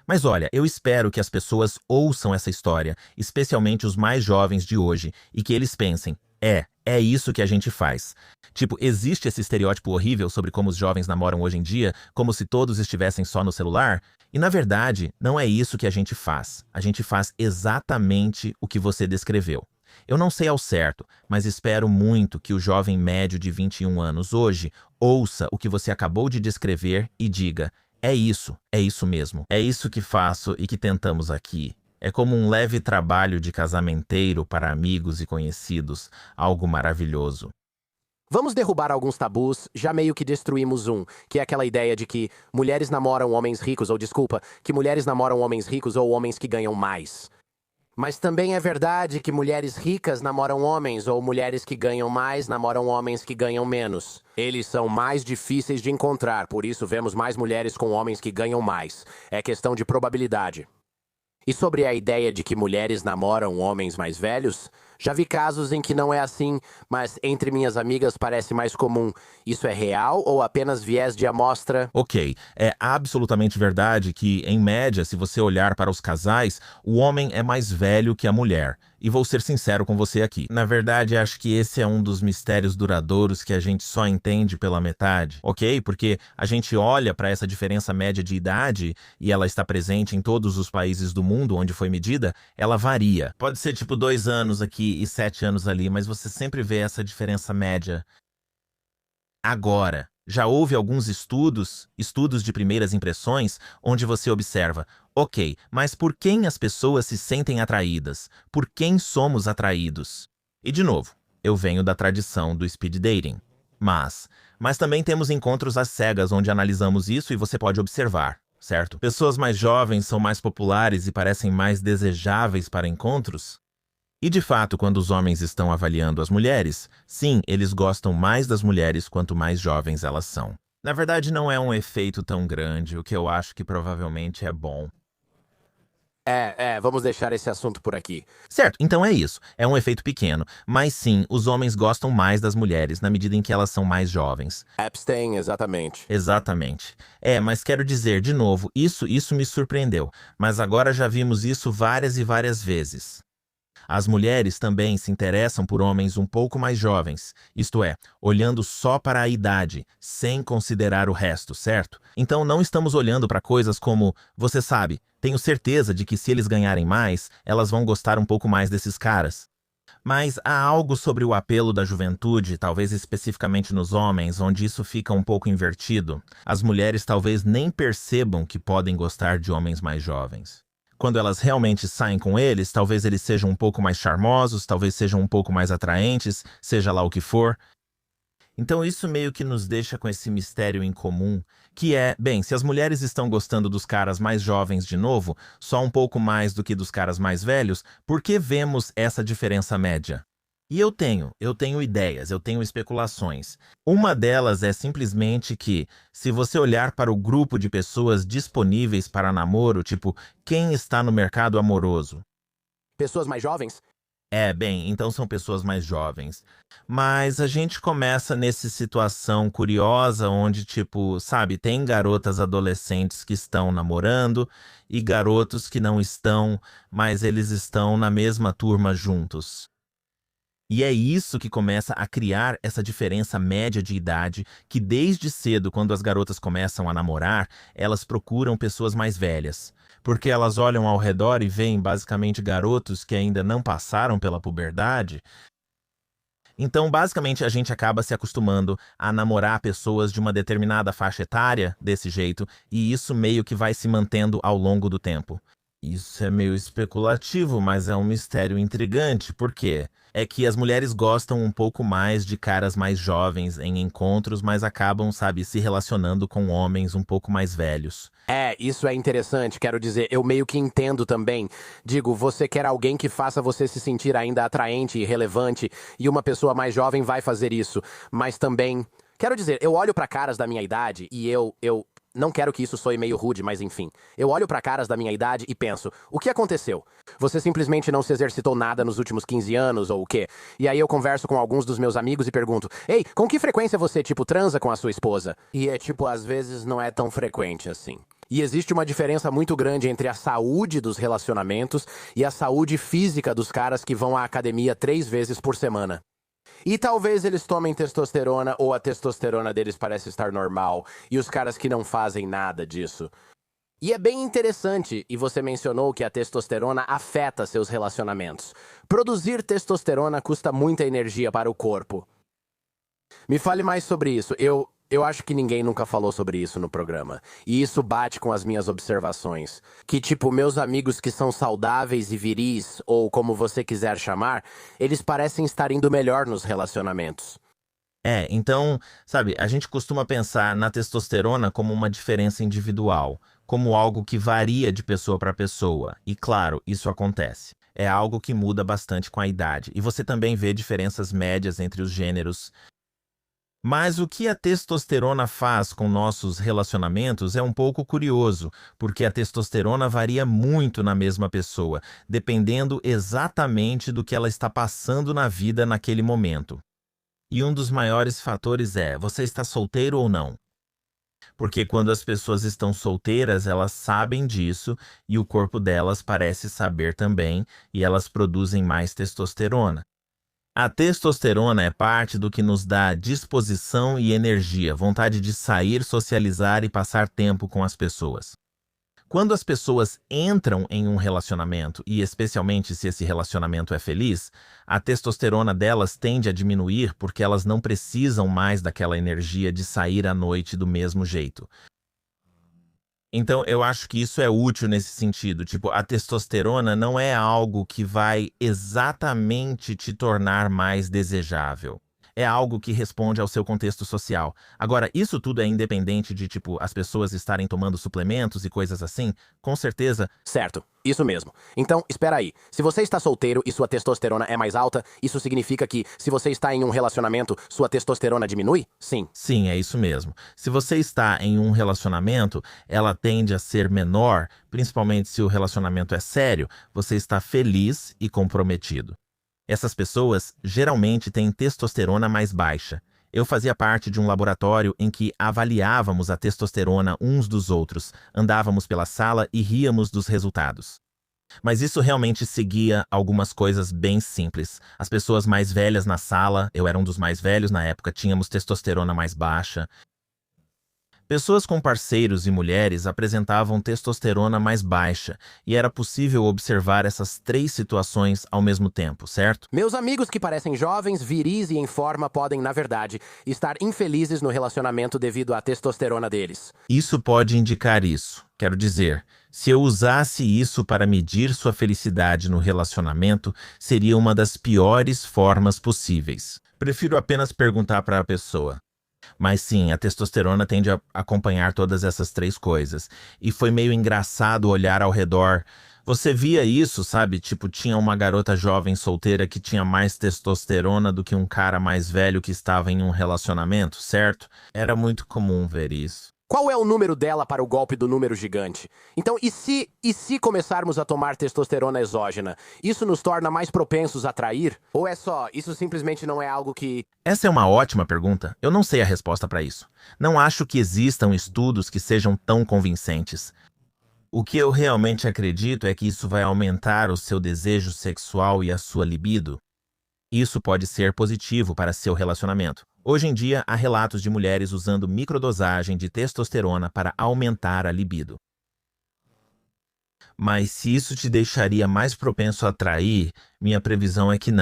[SPEAKER 2] Mas olha, eu espero que as pessoas ouçam essa história, especialmente os mais jovens de hoje, e que eles pensem: é isso que a gente faz. Tipo, existe esse estereótipo horrível sobre como os jovens namoram hoje em dia, como se todos estivessem só no celular, e na verdade, não é isso que a gente faz. A gente faz exatamente o que você descreveu. Eu não sei ao certo, mas espero muito que o jovem médio de 21 anos hoje ouça o que você acabou de descrever e diga: é isso mesmo, é isso que faço e que tentamos aqui. É como um leve trabalho de casamenteiro para amigos e conhecidos, algo maravilhoso.
[SPEAKER 1] Vamos derrubar alguns tabus, já meio que destruímos um, que é aquela ideia de que mulheres namoram homens ricos, ou desculpa, que mulheres namoram homens ricos ou homens que ganham mais. Mas também é verdade que mulheres ricas namoram homens ou mulheres que ganham mais namoram homens que ganham menos. Eles são mais difíceis de encontrar, por isso vemos mais mulheres com homens que ganham mais. É questão de probabilidade. E sobre a ideia de que mulheres namoram homens mais velhos, já vi casos em que não é assim, mas entre minhas amigas parece mais comum. Isso é real ou apenas viés de amostra?
[SPEAKER 2] Ok, é absolutamente verdade que, em média, se você olhar para os casais, o homem é mais velho que a mulher. E vou ser sincero com você aqui. Na verdade, acho que esse é um dos mistérios duradouros que a gente só entende pela metade, ok? Porque a gente olha para essa diferença média de idade, e ela está presente em todos os países do mundo onde foi medida, ela varia. Pode ser tipo 2 anos aqui e 7 anos ali, mas você sempre vê essa diferença média. Agora, já houve alguns estudos de primeiras impressões, onde você observa: ok, mas por quem as pessoas se sentem atraídas? Por quem somos atraídos? E de novo, eu venho da tradição do speed dating. Mas também temos encontros às cegas onde analisamos isso e você pode observar, certo? Pessoas mais jovens são mais populares e parecem mais desejáveis para encontros? E de fato, quando os homens estão avaliando as mulheres, sim, eles gostam mais das mulheres quanto mais jovens elas são. Na verdade, não é um efeito tão grande, o que eu acho que provavelmente é bom.
[SPEAKER 1] Vamos deixar esse assunto por aqui.
[SPEAKER 2] Certo, então é isso. É um efeito pequeno. Mas sim, os homens gostam mais das mulheres na medida em que elas são mais jovens.
[SPEAKER 1] Epstein, exatamente.
[SPEAKER 2] Exatamente. Mas quero dizer, de novo, isso me surpreendeu. Mas agora já vimos isso várias e várias vezes. As mulheres também se interessam por homens um pouco mais jovens, isto é, olhando só para a idade, sem considerar o resto, certo? Então não estamos olhando para coisas como: você sabe, tenho certeza de que se eles ganharem mais, elas vão gostar um pouco mais desses caras. Mas há algo sobre o apelo da juventude, talvez especificamente nos homens, onde isso fica um pouco invertido. As mulheres talvez nem percebam que podem gostar de homens mais jovens. Quando elas realmente saem com eles, talvez eles sejam um pouco mais charmosos, talvez sejam um pouco mais atraentes, seja lá o que for. Então isso meio que nos deixa com esse mistério em comum, que é, bem, se as mulheres estão gostando dos caras mais jovens de novo, só um pouco mais do que dos caras mais velhos, por que vemos essa diferença média? E eu tenho ideias, eu tenho especulações. Uma delas é simplesmente que, se você olhar para o grupo de pessoas disponíveis para namoro, tipo, quem está no mercado amoroso?
[SPEAKER 1] Pessoas mais jovens?
[SPEAKER 2] É, bem, então são pessoas mais jovens. Mas a gente começa nessa situação curiosa onde, tipo, sabe, tem garotas adolescentes que estão namorando e garotos que não estão, mas eles estão na mesma turma juntos. E é isso que começa a criar essa diferença média de idade, que desde cedo, quando as garotas começam a namorar, elas procuram pessoas mais velhas. Porque elas olham ao redor e veem basicamente garotos que ainda não passaram pela puberdade. Então, basicamente, a gente acaba se acostumando a namorar pessoas de uma determinada faixa etária desse jeito, e isso meio que vai se mantendo ao longo do tempo. Isso é meio especulativo, mas é um mistério intrigante. Por quê? É que as mulheres gostam um pouco mais de caras mais jovens em encontros, mas acabam, sabe, se relacionando com homens um pouco mais velhos.
[SPEAKER 1] É, isso é interessante, quero dizer, eu meio que entendo também. Digo, você quer alguém que faça você se sentir ainda atraente e relevante, e uma pessoa mais jovem vai fazer isso. Mas também, quero dizer, eu olho pra caras da minha idade e eu não quero que isso soe meio rude, mas enfim. Eu olho pra caras da minha idade e penso, o que aconteceu? Você simplesmente não se exercitou nada nos últimos 15 anos ou o quê? E aí eu converso com alguns dos meus amigos e pergunto, ei, com que frequência você, tipo, transa com a sua esposa? E é tipo, às vezes não é tão frequente assim. E existe uma diferença muito grande entre a saúde dos relacionamentos e a saúde física dos caras que vão à academia 3 vezes por semana. E talvez eles tomem testosterona ou a testosterona deles parece estar normal, e os caras que não fazem nada disso. E é bem interessante, e você mencionou que a testosterona afeta seus relacionamentos. Produzir testosterona custa muita energia para o corpo. Me fale mais sobre isso. Eu acho que ninguém nunca falou sobre isso no programa. E isso bate com as minhas observações. Que, tipo, meus amigos que são saudáveis e viris, ou como você quiser chamar, eles parecem estar indo melhor nos relacionamentos.
[SPEAKER 2] É, então, sabe, a gente costuma pensar na testosterona como uma diferença individual, como algo que varia de pessoa para pessoa. E claro, isso acontece. É algo que muda bastante com a idade. E você também vê diferenças médias entre os gêneros. Mas o que a testosterona faz com nossos relacionamentos é um pouco curioso, porque a testosterona varia muito na mesma pessoa, dependendo exatamente do que ela está passando na vida naquele momento. E um dos maiores fatores é: você está solteiro ou não? Porque quando as pessoas estão solteiras, elas sabem disso e o corpo delas parece saber também, e elas produzem mais testosterona. A testosterona é parte do que nos dá disposição e energia, vontade de sair, socializar e passar tempo com as pessoas. Quando as pessoas entram em um relacionamento, e especialmente se esse relacionamento é feliz, a testosterona delas tende a diminuir porque elas não precisam mais daquela energia de sair à noite do mesmo jeito. Então, eu acho que isso é útil nesse sentido. Tipo, a testosterona não é algo que vai exatamente te tornar mais desejável. É algo que responde ao seu contexto social. Agora, isso tudo é independente de, tipo, as pessoas estarem tomando suplementos e coisas assim? Com certeza.
[SPEAKER 1] Certo, isso mesmo. Então, espera aí. Se você está solteiro e sua testosterona é mais alta, isso significa que, se você está em um relacionamento, sua testosterona diminui? Sim.
[SPEAKER 2] Sim, é isso mesmo. Se você está em um relacionamento, ela tende a ser menor, principalmente se o relacionamento é sério, você está feliz e comprometido. Essas pessoas geralmente têm testosterona mais baixa. Eu fazia parte de um laboratório em que avaliávamos a testosterona uns dos outros, andávamos pela sala e ríamos dos resultados. Mas isso realmente seguia algumas coisas bem simples. As pessoas mais velhas na sala, eu era um dos mais velhos na época, tínhamos testosterona mais baixa. Pessoas com parceiros e mulheres apresentavam testosterona mais baixa, e era possível observar essas três situações ao mesmo tempo, certo?
[SPEAKER 1] Meus amigos que parecem jovens, viris e em forma podem, na verdade, estar infelizes no relacionamento devido à testosterona deles.
[SPEAKER 2] Isso pode indicar isso. Quero dizer, se eu usasse isso para medir sua felicidade no relacionamento, seria uma das piores formas possíveis. Prefiro apenas perguntar para a pessoa. Mas sim, a testosterona tende a acompanhar todas essas três coisas. E foi meio engraçado olhar ao redor. Você via isso, sabe? Tipo, tinha uma garota jovem solteira que tinha mais testosterona do que um cara mais velho que estava em um relacionamento, certo? Era muito comum ver isso.
[SPEAKER 1] Qual é o número dela para o golpe do número gigante? Então, e se começarmos a tomar testosterona exógena, isso nos torna mais propensos a trair? Ou é só, isso simplesmente não é algo que...
[SPEAKER 2] Essa é uma ótima pergunta. Eu não sei a resposta para isso. Não acho que existam estudos que sejam tão convincentes. O que eu realmente acredito é que isso vai aumentar o seu desejo sexual e a sua libido. Isso pode ser positivo para seu relacionamento. Hoje em dia, há relatos de mulheres usando microdosagem de testosterona para aumentar a libido. Mas se isso te deixaria mais propenso a trair, minha previsão é que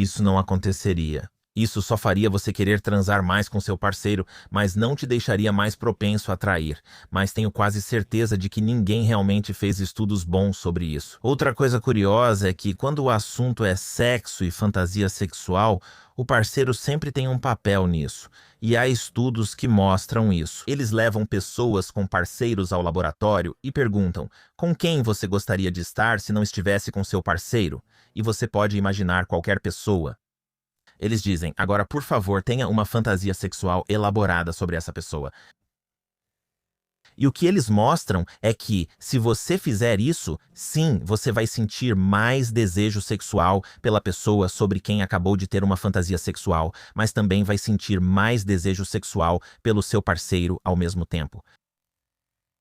[SPEAKER 2] isso não aconteceria. Isso só faria você querer transar mais com seu parceiro, mas não te deixaria mais propenso a trair. Mas tenho quase certeza de que ninguém realmente fez estudos bons sobre isso. Outra coisa curiosa é que quando o assunto é sexo e fantasia sexual, o parceiro sempre tem um papel nisso. E há estudos que mostram isso. Eles levam pessoas com parceiros ao laboratório e perguntam: com quem você gostaria de estar se não estivesse com seu parceiro? E você pode imaginar qualquer pessoa. Eles dizem: agora, por favor, tenha uma fantasia sexual elaborada sobre essa pessoa. E o que eles mostram é que, se você fizer isso, sim, você vai sentir mais desejo sexual pela pessoa sobre quem acabou de ter uma fantasia sexual, mas também vai sentir mais desejo sexual pelo seu parceiro ao mesmo tempo.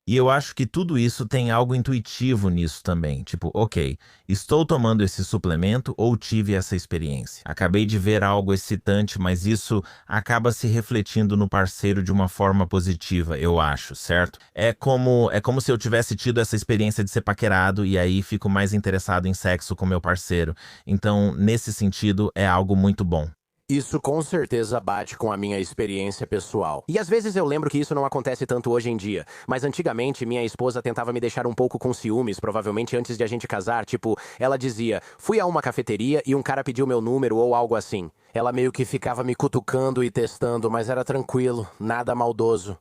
[SPEAKER 2] E eu acho que tudo isso tem algo intuitivo nisso também. Tipo, ok, estou tomando esse suplemento ou tive essa experiência. Acabei de ver algo excitante, mas isso acaba se refletindo no parceiro de uma forma positiva, eu acho, certo? É como se eu tivesse tido essa experiência de ser paquerado e aí fico mais interessado em sexo com meu parceiro. Então, nesse sentido, é algo muito bom.
[SPEAKER 1] Isso com certeza bate com a minha experiência pessoal. E às vezes eu lembro que isso não acontece tanto hoje em dia, mas antigamente minha esposa tentava me deixar um pouco com ciúmes, provavelmente antes de a gente casar, tipo, ela dizia: fui a uma cafeteria e um cara pediu meu número ou algo assim. Ela meio que ficava me cutucando e testando, mas era tranquilo, nada maldoso.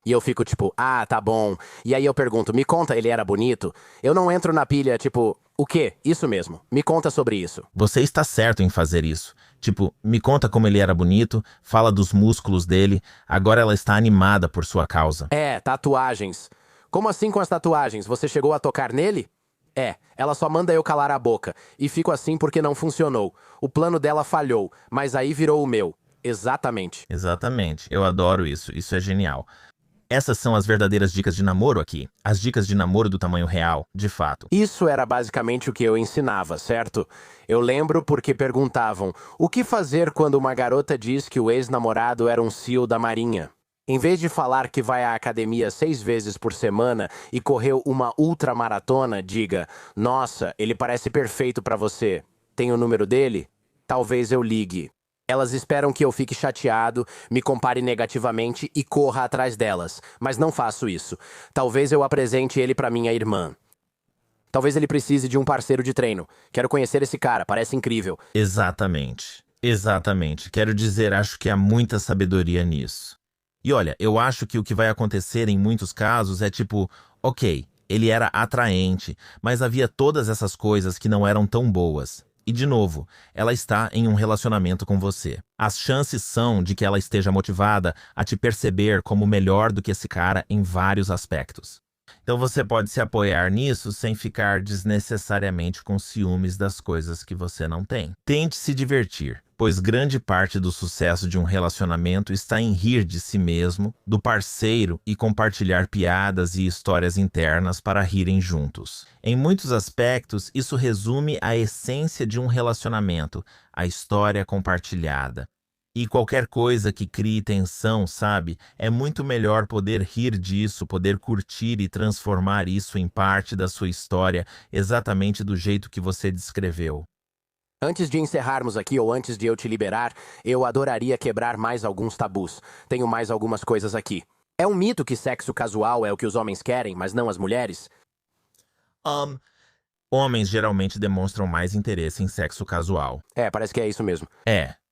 [SPEAKER 1] E eu fico tipo: ah, tá bom. E aí eu pergunto: me conta, ele era bonito? Eu não entro na pilha, tipo: o quê? Isso mesmo. Me conta sobre isso.
[SPEAKER 2] Você está certo em fazer isso. Tipo, me conta como ele era bonito, fala dos músculos dele, agora ela está animada por sua causa.
[SPEAKER 1] É, tatuagens. Como assim com as tatuagens? Você chegou a tocar nele? É, ela só manda eu calar a boca. E fico assim porque não funcionou. O plano dela falhou, mas aí virou o meu. Exatamente.
[SPEAKER 2] Exatamente, eu adoro isso, isso é genial. Essas são as verdadeiras dicas de namoro aqui. As dicas de namoro do tamanho real, de fato.
[SPEAKER 1] Isso era basicamente o que eu ensinava, certo? Eu lembro porque perguntavam: o que fazer quando uma garota diz que o ex-namorado era um SEAL da Marinha? Em vez de falar que vai à academia 6 vezes por semana e correu uma ultramaratona, diga: nossa, ele parece perfeito pra você. Tem o número dele? Talvez eu ligue. Elas esperam que eu fique chateado, me compare negativamente e corra atrás delas, mas não faço isso. Talvez eu apresente ele pra minha irmã. Talvez ele precise de um parceiro de treino. Quero conhecer esse cara, parece incrível.
[SPEAKER 2] Exatamente. Exatamente. Quero dizer, acho que há muita sabedoria nisso. E olha, eu acho que o que vai acontecer em muitos casos é tipo, ok, ele era atraente, mas havia todas essas coisas que não eram tão boas. E de novo, ela está em um relacionamento com você. As chances são de que ela esteja motivada a te perceber como melhor do que esse cara em vários aspectos. Então você pode se apoiar nisso sem ficar desnecessariamente com ciúmes das coisas que você não tem. Tente se divertir, pois grande parte do sucesso de um relacionamento está em rir de si mesmo, do parceiro e compartilhar piadas e histórias internas para rirem juntos. Em muitos aspectos, isso resume a essência de um relacionamento, a história compartilhada. E qualquer coisa que crie tensão, sabe? É muito melhor poder rir disso, poder curtir e transformar isso em parte da sua história, exatamente do jeito que você descreveu.
[SPEAKER 1] Antes de encerrarmos aqui ou antes de eu te liberar, eu adoraria quebrar mais alguns tabus. Tenho mais algumas coisas aqui. É um mito que sexo casual é o que os homens querem, mas não as mulheres?
[SPEAKER 2] Homens geralmente demonstram mais interesse em sexo casual.
[SPEAKER 1] É, parece que é isso mesmo.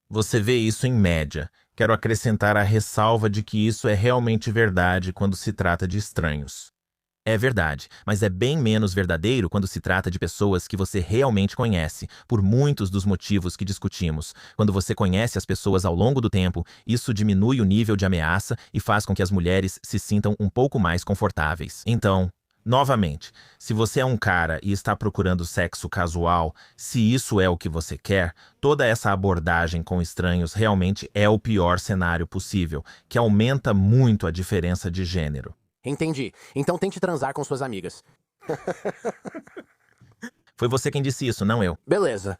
[SPEAKER 2] Você vê isso em média. Quero acrescentar a ressalva de que isso é realmente verdade quando se trata de estranhos. É verdade, mas é bem menos verdadeiro quando se trata de pessoas que você realmente conhece, por muitos dos motivos que discutimos. Quando você conhece as pessoas ao longo do tempo, isso diminui o nível de ameaça e faz com que as mulheres se sintam um pouco mais confortáveis. Então, novamente, se você é um cara e está procurando sexo casual, se isso é o que você quer, toda essa abordagem com estranhos realmente é o pior cenário possível, que aumenta muito a diferença de gênero.
[SPEAKER 1] Entendi. Então tente transar com suas amigas.
[SPEAKER 2] Foi você quem disse isso, não eu.
[SPEAKER 1] Beleza.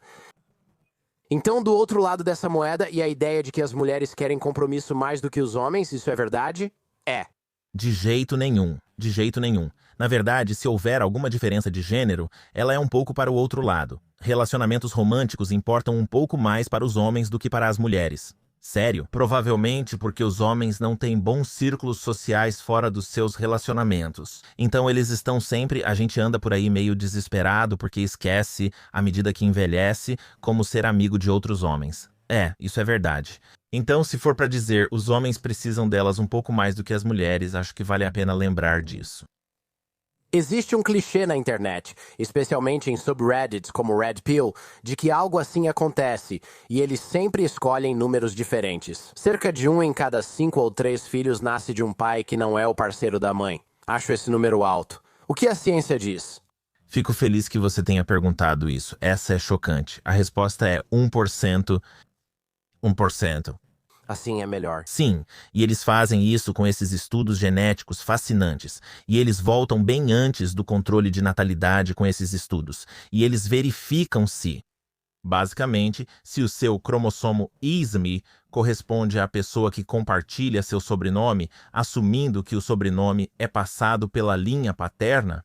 [SPEAKER 1] Então, do outro lado dessa moeda, e a ideia de que as mulheres querem compromisso mais do que os homens, isso é verdade? É.
[SPEAKER 2] De jeito nenhum, de jeito nenhum. Na verdade, se houver alguma diferença de gênero, ela é um pouco para o outro lado. Relacionamentos românticos importam um pouco mais para os homens do que para as mulheres. Sério? Provavelmente porque os homens não têm bons círculos sociais fora dos seus relacionamentos. Então eles estão sempre, a gente anda por aí meio desesperado porque esquece, à medida que envelhece, como ser amigo de outros homens. É, isso é verdade. Então, se for para dizer, os homens precisam delas um pouco mais do que as mulheres, acho que vale a pena lembrar disso.
[SPEAKER 1] Existe um clichê na internet, especialmente em subreddits como Red Pill, de que algo assim acontece, e eles sempre escolhem números diferentes. Cerca de 1 em cada 5 ou 3 filhos nasce de um pai que não é o parceiro da mãe. Acho esse número alto. O que a ciência diz?
[SPEAKER 2] Fico feliz que você tenha perguntado isso. Essa é chocante. A resposta é 1%. 1%.
[SPEAKER 1] Assim é melhor.
[SPEAKER 2] Sim, e eles fazem isso com esses estudos genéticos fascinantes. E eles voltam bem antes do controle de natalidade com esses estudos. E eles verificam se, basicamente, se o seu cromossomo ISME corresponde à pessoa que compartilha seu sobrenome, assumindo que o sobrenome é passado pela linha paterna.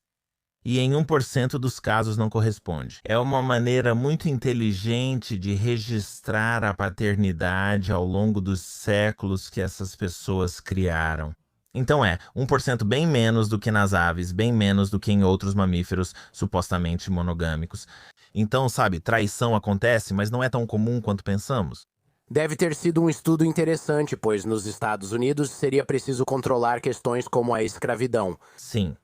[SPEAKER 2] E em 1% dos casos não corresponde. É uma maneira muito inteligente de registrar a paternidade ao longo dos séculos que essas pessoas criaram. Então 1% bem menos do que nas aves, bem menos do que em outros mamíferos supostamente monogâmicos. Então, sabe, traição acontece, mas não é tão comum quanto pensamos.
[SPEAKER 1] Deve ter sido um estudo interessante, pois nos Estados Unidos seria preciso controlar questões como a escravidão.
[SPEAKER 2] Sim.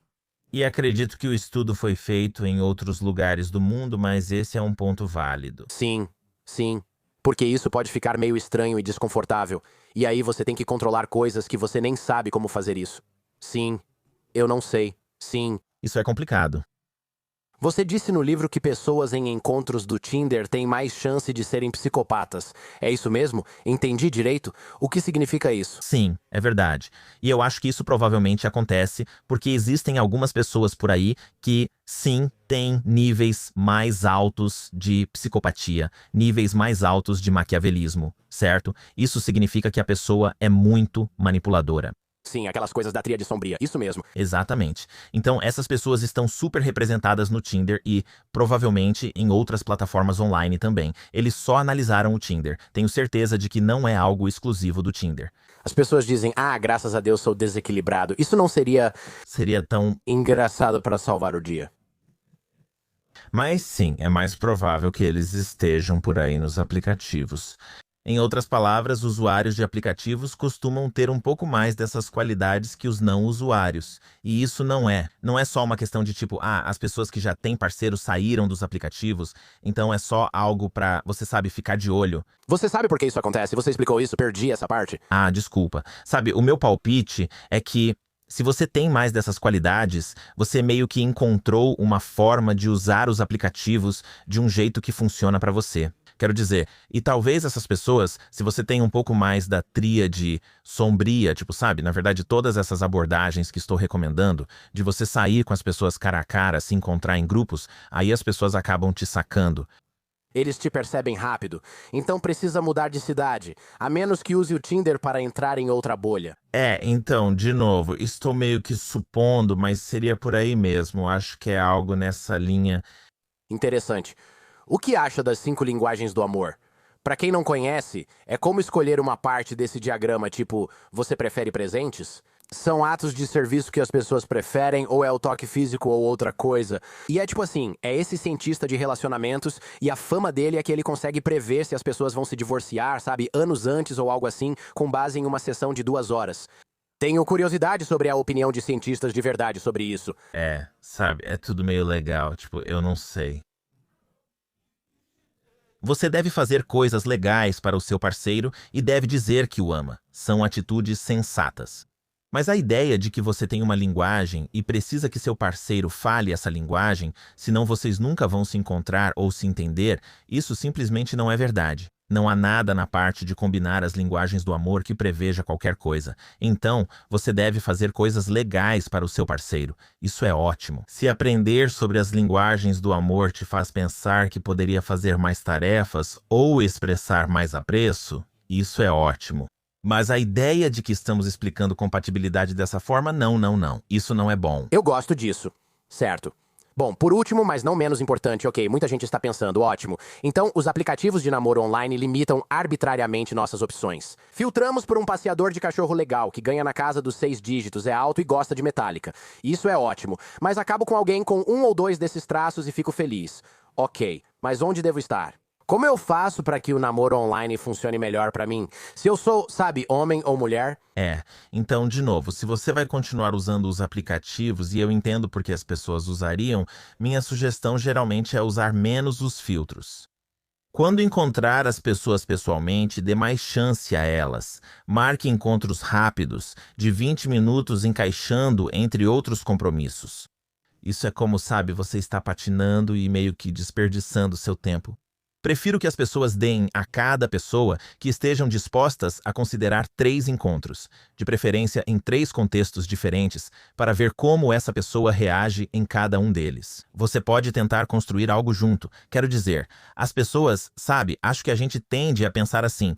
[SPEAKER 2] E acredito que o estudo foi feito em outros lugares do mundo, mas esse é um ponto válido.
[SPEAKER 1] Sim, sim. Porque isso pode ficar meio estranho e desconfortável. E aí você tem que controlar coisas que você nem sabe como fazer isso. Sim, eu não sei. Sim.
[SPEAKER 2] Isso é complicado.
[SPEAKER 1] Você disse no livro que pessoas em encontros do Tinder têm mais chance de serem psicopatas. É isso mesmo? Entendi direito? O que significa isso?
[SPEAKER 2] Sim, é verdade. E eu acho que isso provavelmente acontece porque existem algumas pessoas por aí que, sim, têm níveis mais altos de psicopatia, níveis mais altos de maquiavelismo, certo? Isso significa que a pessoa é muito manipuladora.
[SPEAKER 1] Sim, aquelas coisas da tríade sombria. Isso mesmo.
[SPEAKER 2] Exatamente. Então, essas pessoas estão super representadas no Tinder e, provavelmente, em outras plataformas online também. Eles só analisaram o Tinder. Tenho certeza de que não é algo exclusivo do Tinder.
[SPEAKER 1] As pessoas dizem, graças a Deus sou desequilibrado. Isso não seria
[SPEAKER 2] Seria tão...
[SPEAKER 1] engraçado para salvar o dia.
[SPEAKER 2] Mas sim, é mais provável que eles estejam por aí nos aplicativos. Em outras palavras, usuários de aplicativos costumam ter um pouco mais dessas qualidades que os não usuários. E isso não é só uma questão de tipo, as pessoas que já têm parceiro saíram dos aplicativos, então é só algo pra, você sabe, ficar de olho.
[SPEAKER 1] Você sabe por que isso acontece? Você explicou isso, perdi essa parte.
[SPEAKER 2] Desculpa. Sabe, o meu palpite é que se você tem mais dessas qualidades, você meio que encontrou uma forma de usar os aplicativos de um jeito que funciona pra você. Quero dizer, e talvez essas pessoas, se você tem um pouco mais da tríade sombria, tipo, sabe, na verdade, todas essas abordagens que estou recomendando, de você sair com as pessoas cara a cara, se encontrar em grupos, aí as pessoas acabam te sacando.
[SPEAKER 1] Eles te percebem rápido, então precisa mudar de cidade, a menos que use o Tinder para entrar em outra bolha.
[SPEAKER 2] Então, de novo, estou meio que supondo, mas seria por aí mesmo, acho que é algo nessa linha.
[SPEAKER 1] Interessante. O que acha das 5 linguagens do amor? Para quem não conhece, é como escolher uma parte desse diagrama, tipo, você prefere presentes? São atos de serviço que as pessoas preferem, ou é o toque físico ou outra coisa. E é tipo assim, é esse cientista de relacionamentos, e a fama dele é que ele consegue prever se as pessoas vão se divorciar, sabe, anos antes ou algo assim, com base em uma sessão de 2 horas. Tenho curiosidade sobre a opinião de cientistas de verdade sobre isso.
[SPEAKER 2] Sabe, é tudo meio legal, tipo, eu não sei. Você deve fazer coisas legais para o seu parceiro e deve dizer que o ama. São atitudes sensatas. Mas a ideia de que você tem uma linguagem e precisa que seu parceiro fale essa linguagem, senão vocês nunca vão se encontrar ou se entender, isso simplesmente não é verdade. Não há nada na parte de combinar as linguagens do amor que preveja qualquer coisa. Então, você deve fazer coisas legais para o seu parceiro. Isso é ótimo. Se aprender sobre as linguagens do amor te faz pensar que poderia fazer mais tarefas ou expressar mais apreço, isso é ótimo. Mas a ideia de que estamos explicando compatibilidade dessa forma, não. Isso não é bom.
[SPEAKER 1] Eu gosto disso. Certo. Bom, por último, mas não menos importante, ok, muita gente está pensando, ótimo. Então, os aplicativos de namoro online limitam arbitrariamente nossas opções. Filtramos por um passeador de cachorro legal, que ganha na casa dos 6 dígitos, é alto e gosta de Metallica. Isso é ótimo, mas acabo com alguém com um ou dois desses traços e fico feliz. Ok, mas onde devo estar? Como eu faço para que o namoro online funcione melhor para mim? Se eu sou, sabe, homem ou mulher?
[SPEAKER 2] Então, de novo, se você vai continuar usando os aplicativos, e eu entendo porque as pessoas usariam, minha sugestão geralmente é usar menos os filtros. Quando encontrar as pessoas pessoalmente, dê mais chance a elas. Marque encontros rápidos, de 20 minutos encaixando entre outros compromissos. Isso é como, sabe, você está patinando e meio que desperdiçando seu tempo. Prefiro que as pessoas deem a cada pessoa que estejam dispostas a considerar 3 encontros, de preferência em 3 contextos diferentes, para ver como essa pessoa reage em cada um deles. Você pode tentar construir algo junto. Quero dizer, as pessoas, sabe, acho que a gente tende a pensar assim: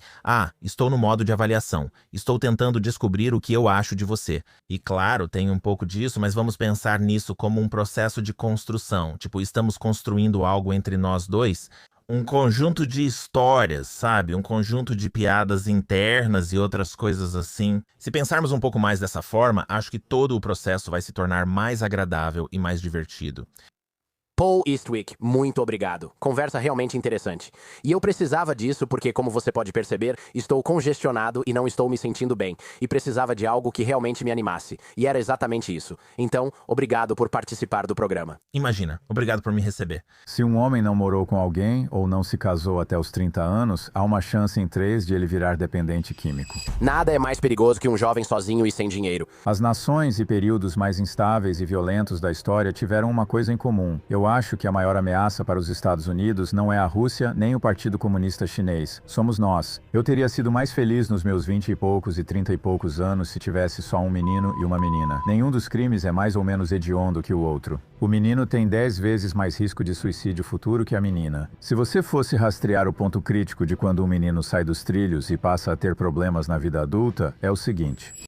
[SPEAKER 2] estou no modo de avaliação, estou tentando descobrir o que eu acho de você. E claro, tem um pouco disso, mas vamos pensar nisso como um processo de construção. Tipo, estamos construindo algo entre nós dois. Um conjunto de histórias, sabe? Um conjunto de piadas internas e outras coisas assim. Se pensarmos um pouco mais dessa forma, acho que todo o processo vai se tornar mais agradável e mais divertido.
[SPEAKER 1] Paul Eastwick, muito obrigado. Conversa realmente interessante. E eu precisava disso porque, como você pode perceber, estou congestionado e não estou me sentindo bem. E precisava de algo que realmente me animasse. E era exatamente isso. Então, obrigado por participar do programa.
[SPEAKER 2] Imagina, obrigado por me receber.
[SPEAKER 3] Se um homem não morou com alguém ou não se casou até os 30 anos, há uma chance em 3 de ele virar dependente químico.
[SPEAKER 1] Nada é mais perigoso que um jovem sozinho e sem dinheiro.
[SPEAKER 3] As nações e períodos mais instáveis e violentos da história tiveram uma coisa em comum. Eu acho que a maior ameaça para os Estados Unidos não é a Rússia nem o Partido Comunista Chinês. Somos nós. Eu teria sido mais feliz nos meus 20 e poucos e 30 e poucos anos se tivesse só um menino e uma menina. Nenhum dos crimes é mais ou menos hediondo que o outro. O menino tem 10 vezes mais risco de suicídio futuro que a menina. Se você fosse rastrear o ponto crítico de quando um menino sai dos trilhos e passa a ter problemas na vida adulta, é o seguinte: